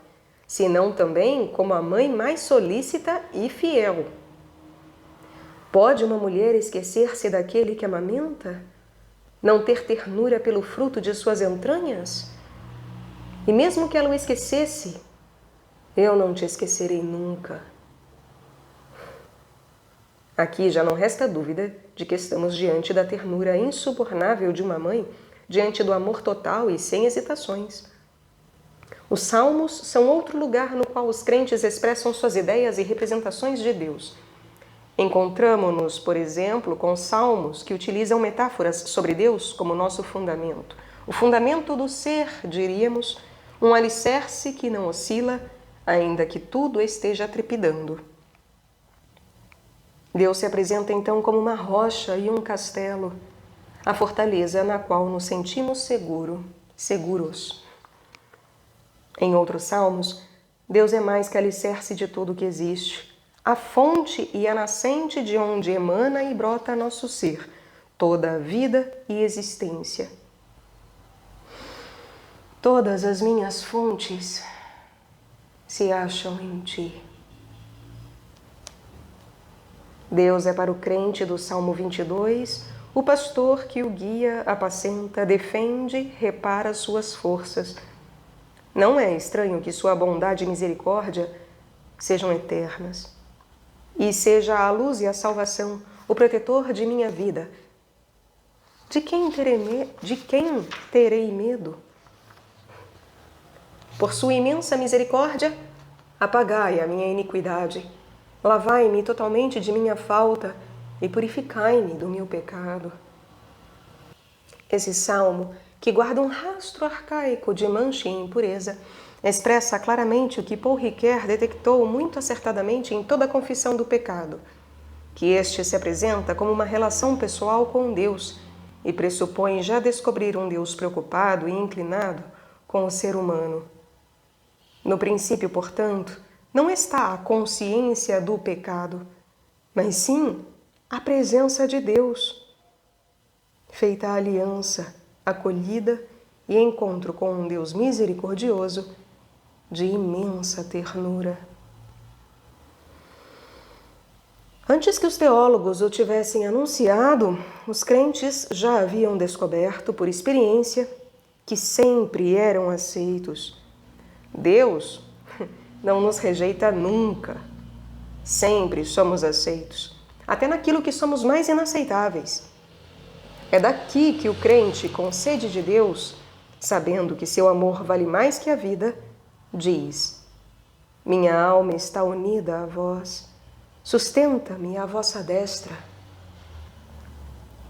senão também como a mãe mais solícita e fiel. Pode uma mulher esquecer-se daquele que amamenta? Não ter ternura pelo fruto de suas entranhas? E mesmo que ela o esquecesse, eu não te esquecerei nunca. Aqui já não resta dúvida de que estamos diante da ternura insubornável de uma mãe, diante do amor total e sem hesitações. Os salmos são outro lugar no qual os crentes expressam suas ideias e representações de Deus. Encontramo-nos, por exemplo, com salmos que utilizam metáforas sobre Deus como nosso fundamento. O fundamento do ser, diríamos, um alicerce que não oscila, ainda que tudo esteja trepidando. Deus se apresenta então como uma rocha e um castelo, a fortaleza na qual nos sentimos seguros. Em outros salmos, Deus é mais que alicerce de tudo que existe, a fonte e a nascente de onde emana e brota nosso ser, toda a vida e existência. Todas as minhas fontes se acham em Ti. Deus é para o crente do Salmo 22, o pastor que o guia, apacenta, defende, repara suas forças. Não é estranho que sua bondade e misericórdia sejam eternas. E seja a luz e a salvação o protetor de minha vida. De quem terei medo? Por sua imensa misericórdia, apagai a minha iniquidade. Lavai-me totalmente de minha falta e purificai-me do meu pecado. Esse salmo, que guarda um rastro arcaico de mancha e impureza, expressa claramente o que Paul Ricoeur detectou muito acertadamente em toda a confissão do pecado, que este se apresenta como uma relação pessoal com Deus e pressupõe já descobrir um Deus preocupado e inclinado com o ser humano. No princípio, portanto, não está a consciência do pecado, mas sim a presença de Deus. Feita a aliança, acolhida e encontro com um Deus misericordioso, de imensa ternura. Antes que os teólogos o tivessem anunciado, os crentes já haviam descoberto, por experiência, que sempre eram aceitos. Deus não nos rejeita nunca. Sempre somos aceitos, até naquilo que somos mais inaceitáveis. É daqui que o crente, com sede de Deus, sabendo que seu amor vale mais que a vida, diz: minha alma está unida a vós, sustenta-me à vossa destra.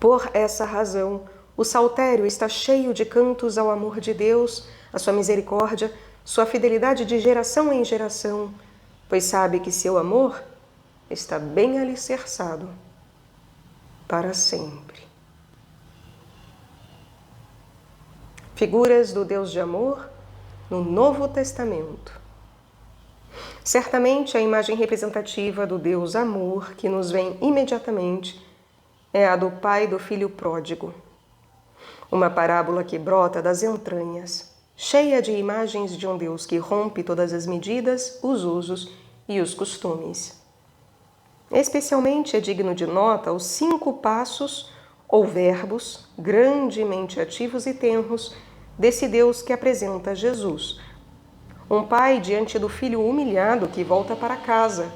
Por essa razão, o saltério está cheio de cantos ao amor de Deus, à sua misericórdia, sua fidelidade de geração em geração, pois sabe que seu amor está bem alicerçado para sempre. Figuras do Deus de amor no Novo Testamento. Certamente a imagem representativa do Deus amor que nos vem imediatamente é a do pai do filho pródigo. Uma parábola que brota das entranhas, cheia de imagens de um Deus que rompe todas as medidas, os usos e os costumes. Especialmente é digno de nota os 5 passos ou verbos grandemente ativos e tenros desse Deus que apresenta Jesus. Um pai diante do filho humilhado que volta para casa,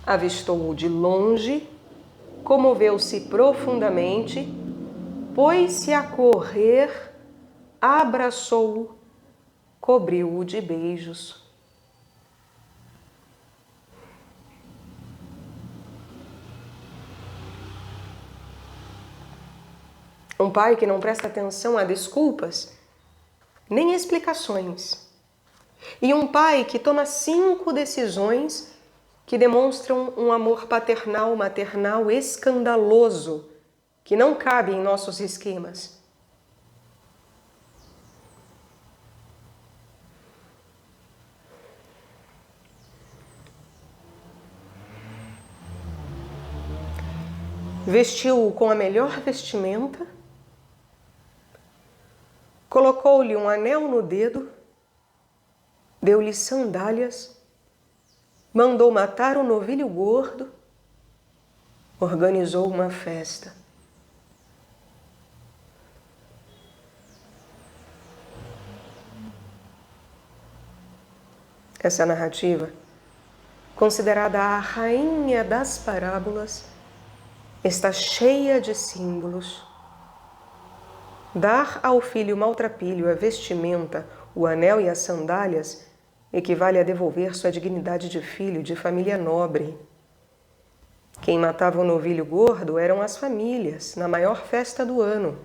avistou-o de longe, comoveu-se profundamente, pôs-se a correr, abraçou-o, cobriu-o de beijos. Um pai que não presta atenção a desculpas, nem explicações. E um pai que toma 5 decisões que demonstram um amor paternal, maternal, escandaloso, que não cabe em nossos esquemas. Vestiu-o com a melhor vestimenta, colocou-lhe um anel no dedo, deu-lhe sandálias, mandou matar um novilho gordo, organizou uma festa. Essa narrativa, considerada a rainha das parábolas, está cheia de símbolos. Dar ao filho maltrapilho a vestimenta, o anel e as sandálias equivale a devolver sua dignidade de filho de família nobre. Quem matava o novilho gordo eram as famílias, na maior festa do ano.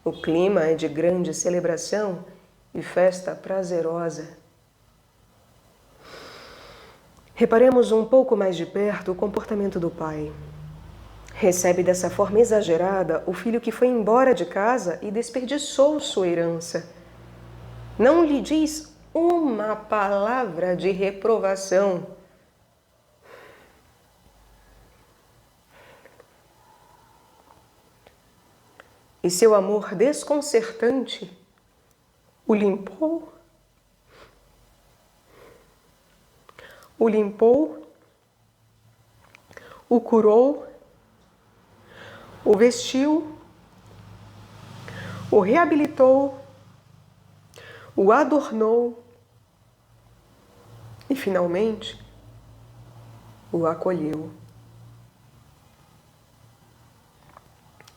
O clima é de grande celebração e festa prazerosa. Reparemos um pouco mais de perto o comportamento do pai. Recebe dessa forma exagerada o filho que foi embora de casa e desperdiçou sua herança. Não lhe diz uma palavra de reprovação. E seu amor desconcertante o limpou, o curou, o vestiu, o reabilitou, o adornou e, finalmente, o acolheu.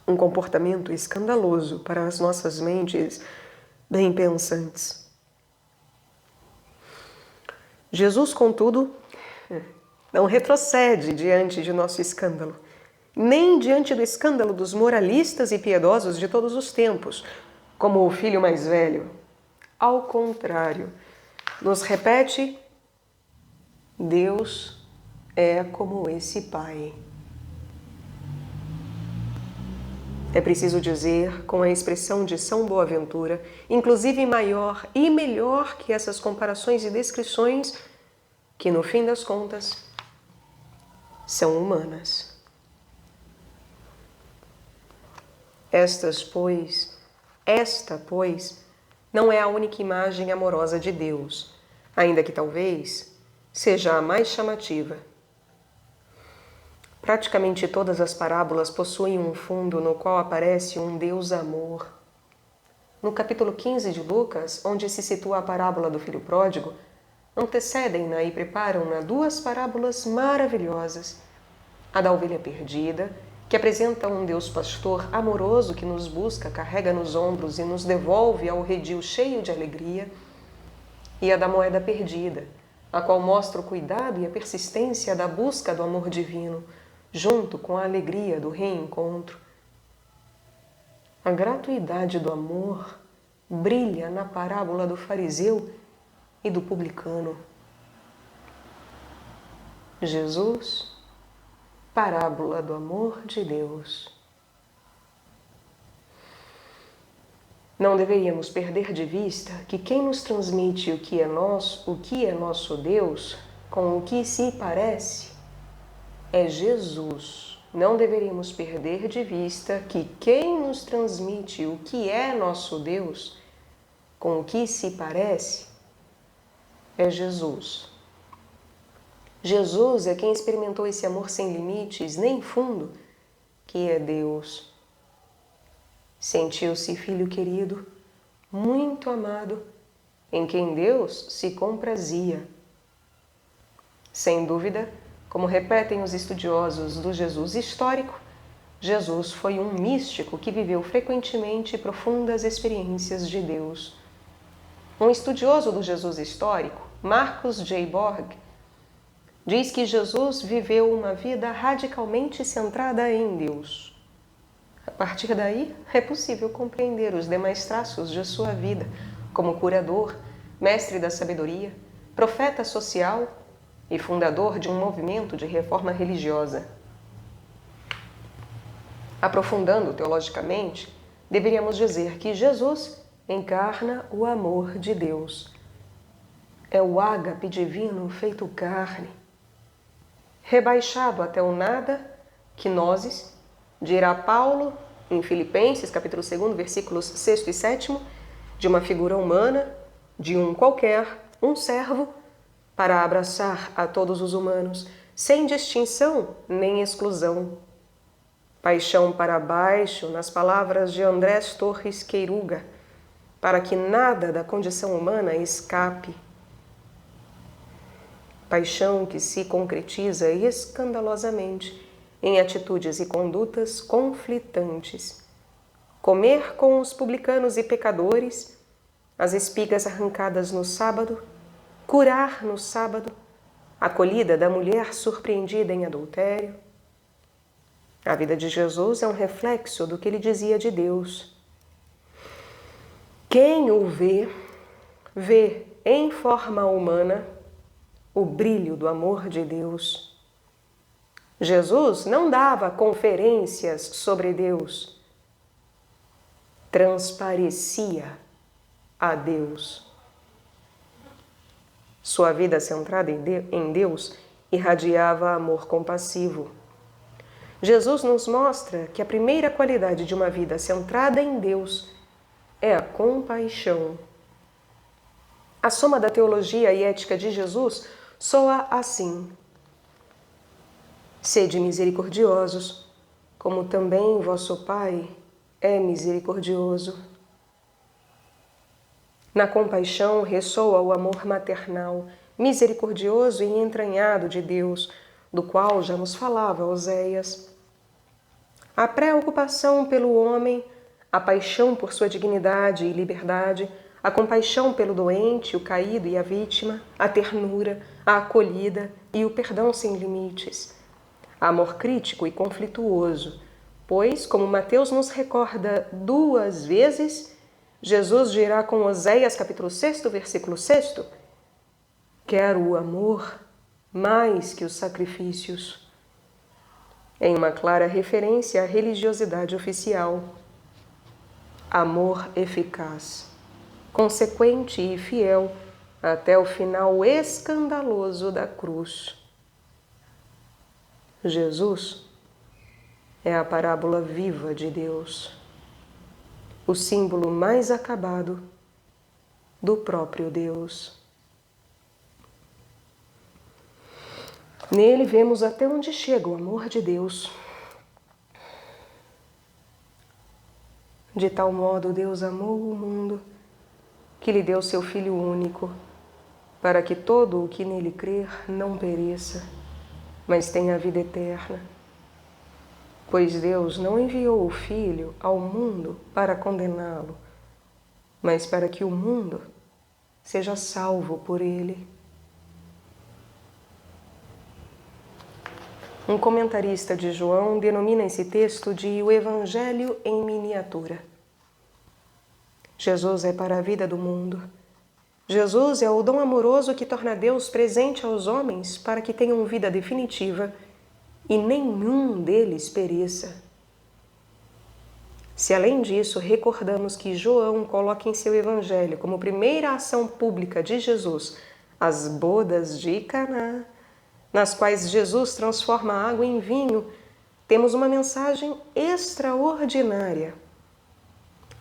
Um comportamento escandaloso para as nossas mentes bem pensantes. Jesus, contudo, não retrocede diante de nosso escândalo, nem diante do escândalo dos moralistas e piedosos de todos os tempos, como o filho mais velho. Ao contrário, nos repete: Deus é como esse Pai. É preciso dizer, com a expressão de São Boaventura, inclusive maior e melhor que essas comparações e descrições, que no fim das contas são humanas. Esta, pois, não é a única imagem amorosa de Deus, ainda que talvez seja a mais chamativa. Praticamente todas as parábolas possuem um fundo no qual aparece um Deus amor. No capítulo 15 de Lucas, onde se situa a parábola do filho pródigo, antecedem-na e preparam-na duas parábolas maravilhosas. A da ovelha perdida, que apresenta um Deus pastor amoroso que nos busca, carrega nos ombros e nos devolve ao redil cheio de alegria, e a da moeda perdida, a qual mostra o cuidado e a persistência da busca do amor divino, junto com a alegria do reencontro. A gratuidade do amor brilha na parábola do fariseu e do publicano. Jesus, parábola do amor de Deus. Não deveríamos perder de vista que quem nos transmite o que é nosso Deus, com o que se parece, é Jesus. Não deveríamos perder de vista que quem nos transmite o que é nosso Deus, com o que se parece, é Jesus. Jesus é quem experimentou esse amor sem limites nem fundo, que é Deus. Sentiu-se filho querido, muito amado, em quem Deus se comprazia. Sem dúvida, como repetem os estudiosos do Jesus histórico, Jesus foi um místico que viveu frequentemente profundas experiências de Deus. Um estudioso do Jesus histórico, Marcus J. Borg, diz que Jesus viveu uma vida radicalmente centrada em Deus. A partir daí, é possível compreender os demais traços de sua vida, como curador, mestre da sabedoria, profeta social e fundador de um movimento de reforma religiosa. Aprofundando teologicamente, deveríamos dizer que Jesus encarna o amor de Deus. É o ágape divino feito carne, rebaixado até o nada, quinoses, dirá Paulo em Filipenses, capítulo 2, versículos 6 e 7, de uma figura humana, de um qualquer, um servo, para abraçar a todos os humanos, sem distinção nem exclusão. Paixão para baixo, nas palavras de Andrés Torres Queiruga, para que nada da condição humana escape. Paixão que se concretiza escandalosamente em atitudes e condutas conflitantes. Comer com os publicanos e pecadores, as espigas arrancadas no sábado, curar no sábado, acolhida da mulher surpreendida em adultério. A vida de Jesus é um reflexo do que ele dizia de Deus. Quem o vê, vê em forma humana o brilho do amor de Deus. Jesus não dava conferências sobre Deus, transparecia a Deus. Sua vida centrada em Deus irradiava amor compassivo. Jesus nos mostra que a primeira qualidade de uma vida centrada em Deus é a compaixão. A soma da teologia e ética de Jesus soa assim: sede misericordiosos, como também vosso Pai é misericordioso. Na compaixão ressoa o amor maternal, misericordioso e entranhado de Deus, do qual já nos falava Oséias. A preocupação pelo homem, a paixão por sua dignidade e liberdade, a compaixão pelo doente, o caído e a vítima, a ternura, a acolhida e o perdão sem limites. Amor crítico e conflituoso, pois, como Mateus nos recorda 2 vezes, Jesus dirá com Oséias capítulo 6, versículo 6, quero o amor mais que os sacrifícios, em uma clara referência à religiosidade oficial. Amor eficaz, consequente e fiel até o final escandaloso da cruz. Jesus é a parábola viva de Deus, o símbolo mais acabado do próprio Deus. Nele vemos até onde chega o amor de Deus. De tal modo Deus amou o mundo, que lhe deu seu Filho único, para que todo o que nele crer não pereça, mas tenha a vida eterna. Pois Deus não enviou o Filho ao mundo para condená-lo, mas para que o mundo seja salvo por ele. Um comentarista de João denomina esse texto de o Evangelho em miniatura. Jesus é para a vida do mundo. Jesus é o dom amoroso que torna Deus presente aos homens para que tenham vida definitiva e nenhum deles pereça. Se além disso recordamos que João coloca em seu Evangelho como primeira ação pública de Jesus as bodas de Caná, nas quais Jesus transforma a água em vinho, temos uma mensagem extraordinária.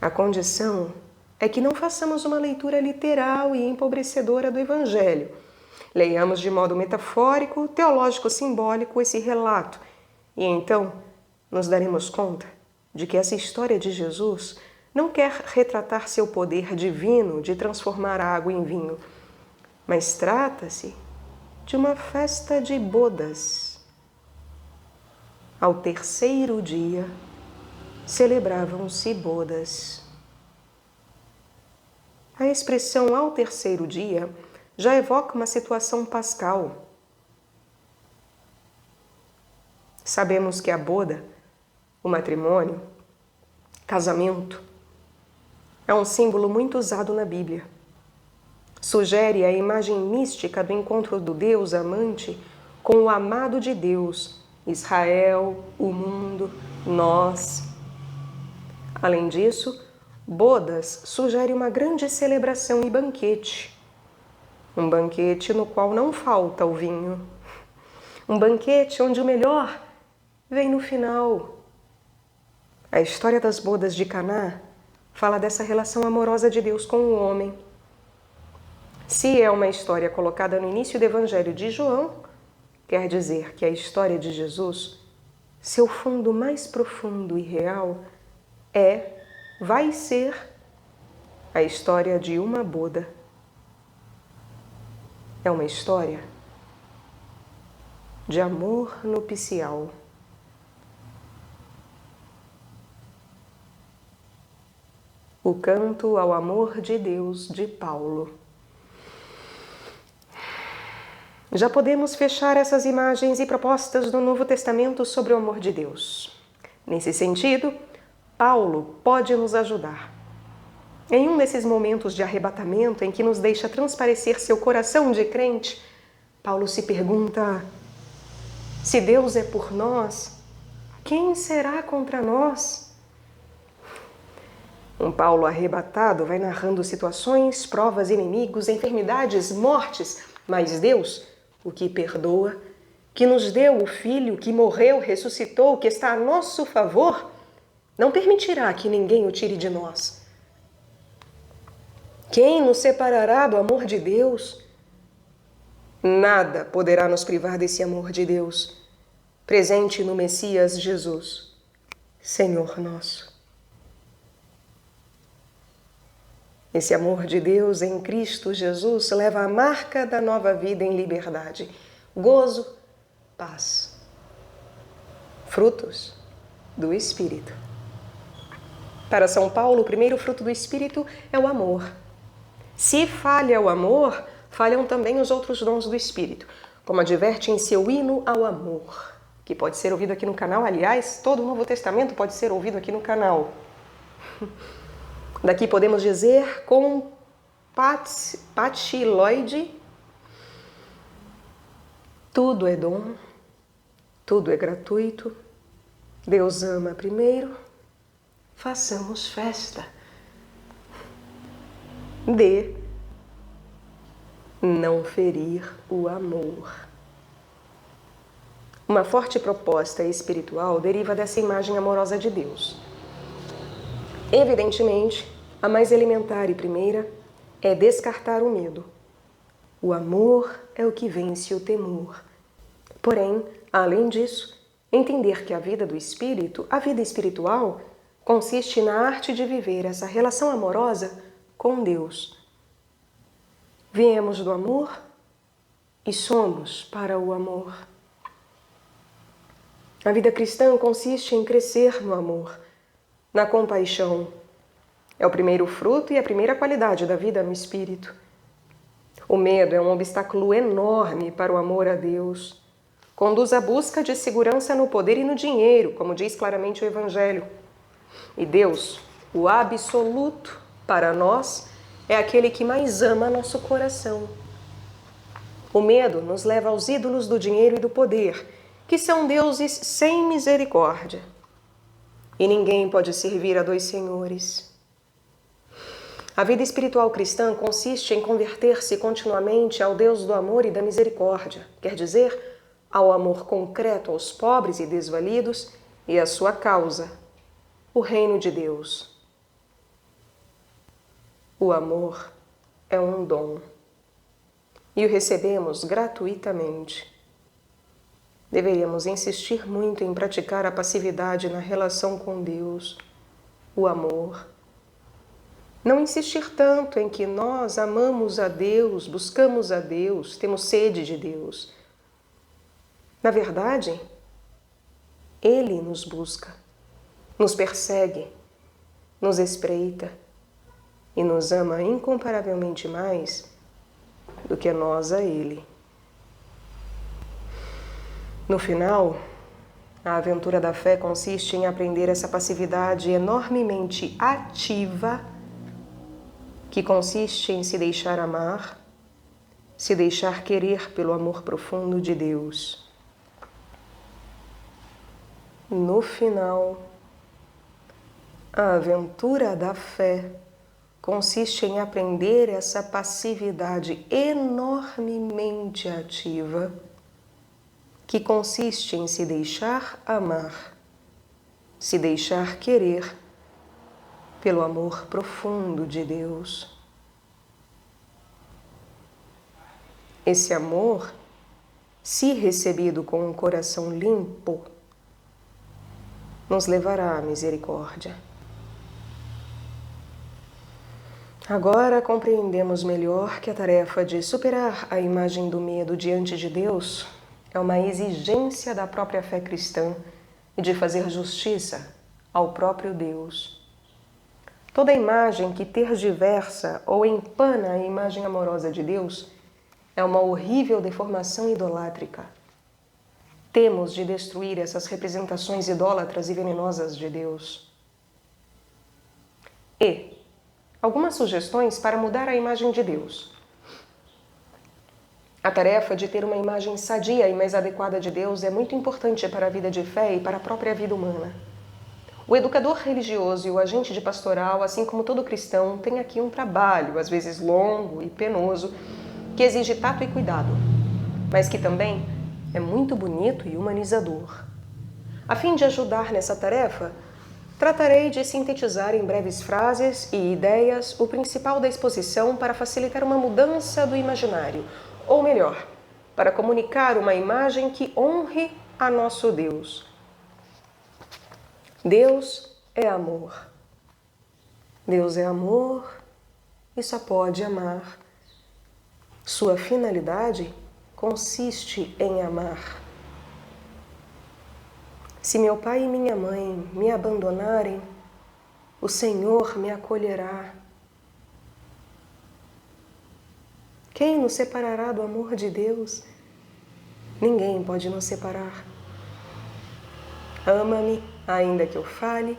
A condição é que não façamos uma leitura literal e empobrecedora do Evangelho. Leiamos de modo metafórico, teológico, simbólico esse relato e então nos daremos conta de que essa história de Jesus não quer retratar seu poder divino de transformar a água em vinho, mas trata-se de uma festa de bodas. Ao 3º dia, celebravam-se bodas. A expressão ao 3º dia já evoca uma situação pascal. Sabemos que a boda, o matrimônio, casamento, é um símbolo muito usado na Bíblia. Sugere a imagem mística do encontro do Deus amante com o amado de Deus, Israel, o mundo, nós. Além disso, bodas sugere uma grande celebração e banquete. Um banquete no qual não falta o vinho. Um banquete onde o melhor vem no final. A história das bodas de Caná fala dessa relação amorosa de Deus com o homem. Se é uma história colocada no início do Evangelho de João, quer dizer que a história de Jesus, seu fundo mais profundo e real, vai ser a história de uma boda. É uma história de amor nupcial. O canto ao amor de Deus de Paulo. Já podemos fechar essas imagens e propostas do Novo Testamento sobre o amor de Deus. Nesse sentido, Paulo pode nos ajudar. Em um desses momentos de arrebatamento em que nos deixa transparecer seu coração de crente, Paulo se pergunta: se Deus é por nós, quem será contra nós? Um Paulo arrebatado vai narrando situações, provas, inimigos, enfermidades, mortes, Mas Deus, o que perdoa, que nos deu o Filho, que morreu, ressuscitou, que está a nosso favor, não permitirá que ninguém o tire de nós. Quem nos separará do amor de Deus? Nada poderá nos privar desse amor de Deus, presente no Messias Jesus, Senhor nosso. Esse amor de Deus em Cristo Jesus leva a marca da nova vida em liberdade, gozo, paz, frutos do Espírito. Para São Paulo, o primeiro fruto do Espírito é o amor. Se falha o amor, falham também os outros dons do Espírito, como adverte em seu hino ao amor, que pode ser ouvido aqui no canal. Aliás, todo o Novo Testamento pode ser ouvido aqui no canal. Daqui podemos dizer com Patty Lloyd: tudo é dom, tudo é gratuito, Deus ama primeiro, façamos festa. D. Não ferir o amor. Uma forte proposta espiritual deriva dessa imagem amorosa de Deus. Evidentemente, a mais elementar e primeira é descartar o medo. O amor é o que vence o temor. Porém, além disso, entender que a vida do espírito, a vida espiritual, consiste na arte de viver essa relação amorosa com Deus. Viemos do amor e somos para o amor. A vida cristã consiste em crescer no amor, na compaixão. É o primeiro fruto e a primeira qualidade da vida no espírito. O medo é um obstáculo enorme para o amor a Deus. Conduz à busca de segurança no poder e no dinheiro, como diz claramente o Evangelho. E Deus, o absoluto, para nós, é aquele que mais ama nosso coração. O medo nos leva aos ídolos do dinheiro e do poder, que são deuses sem misericórdia. E ninguém pode servir a dois senhores. A vida espiritual cristã consiste em converter-se continuamente ao Deus do amor e da misericórdia, quer dizer, ao amor concreto aos pobres e desvalidos e à sua causa, o reino de Deus. O amor é um dom e o recebemos gratuitamente. Deveríamos insistir muito em praticar a passividade na relação com Deus, o amor. Não insistir tanto em que nós amamos a Deus, buscamos a Deus, temos sede de Deus. Na verdade, Ele nos busca, nos persegue, nos espreita e nos ama incomparavelmente mais do que nós a Ele. No final, a aventura da fé consiste em aprender essa passividade enormemente ativa, que consiste em se deixar amar, se deixar querer pelo amor profundo de Deus. No final, a aventura da fé consiste em aprender essa passividade enormemente ativa, que consiste em se deixar amar, se deixar querer pelo amor profundo de Deus. Esse amor, se recebido com um coração limpo, nos levará à misericórdia. Agora compreendemos melhor que a tarefa de superar a imagem do medo diante de Deus é uma exigência da própria fé cristã e de fazer justiça ao próprio Deus. Toda imagem que tergiversa ou empana a imagem amorosa de Deus é uma horrível deformação idolátrica. Temos de destruir essas representações idólatras e venenosas de Deus. E algumas sugestões para mudar a imagem de Deus. A tarefa de ter uma imagem sadia e mais adequada de Deus é muito importante para a vida de fé e para a própria vida humana. O educador religioso e o agente de pastoral, assim como todo cristão, tem aqui um trabalho, às vezes longo e penoso, que exige tato e cuidado, mas que também é muito bonito e humanizador. A fim de ajudar nessa tarefa, tratarei de sintetizar em breves frases e ideias o principal da exposição para facilitar uma mudança do imaginário, ou melhor, para comunicar uma imagem que honre a nosso Deus. Deus é amor. Deus é amor e só pode amar. Sua finalidade consiste em amar. Se meu pai e minha mãe me abandonarem, o Senhor me acolherá. Quem nos separará do amor de Deus? Ninguém pode nos separar. Ama-me, ainda que eu fale,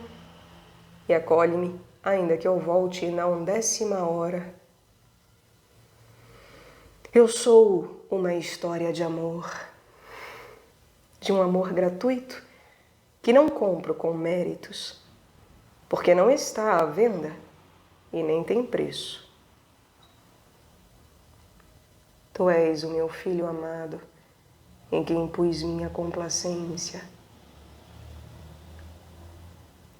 e acolhe-me, ainda que eu volte na 1ª hora. Eu sou uma história de amor, de um amor gratuito que não compro com méritos, porque não está à venda e nem tem preço. Tu és o meu filho amado, em quem pus minha complacência.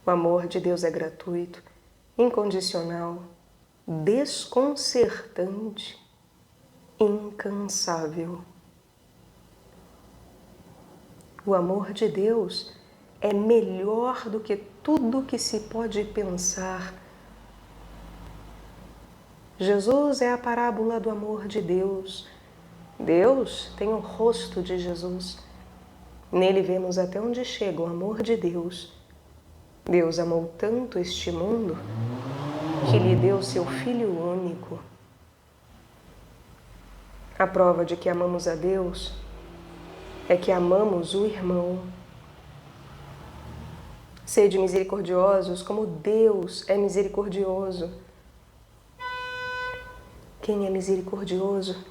O amor de Deus é gratuito, incondicional, desconcertante, incansável. O amor de Deus é melhor do que tudo que se pode pensar. Jesus é a parábola do amor de Deus. Deus tem o rosto de Jesus. Nele vemos até onde chega o amor de Deus. Deus amou tanto este mundo que lhe deu seu Filho único. A prova de que amamos a Deus é que amamos o irmão. Sede misericordiosos como Deus é misericordioso. Quem é misericordioso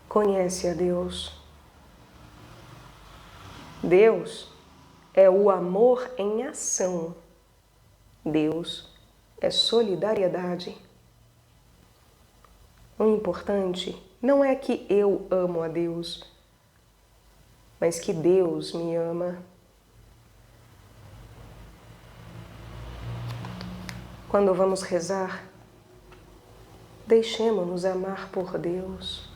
conhece a Deus. Deus é o amor em ação. Deus é solidariedade. O importante não é que eu amo a Deus, mas que Deus me ama. Quando vamos rezar, deixemo-nos amar por Deus.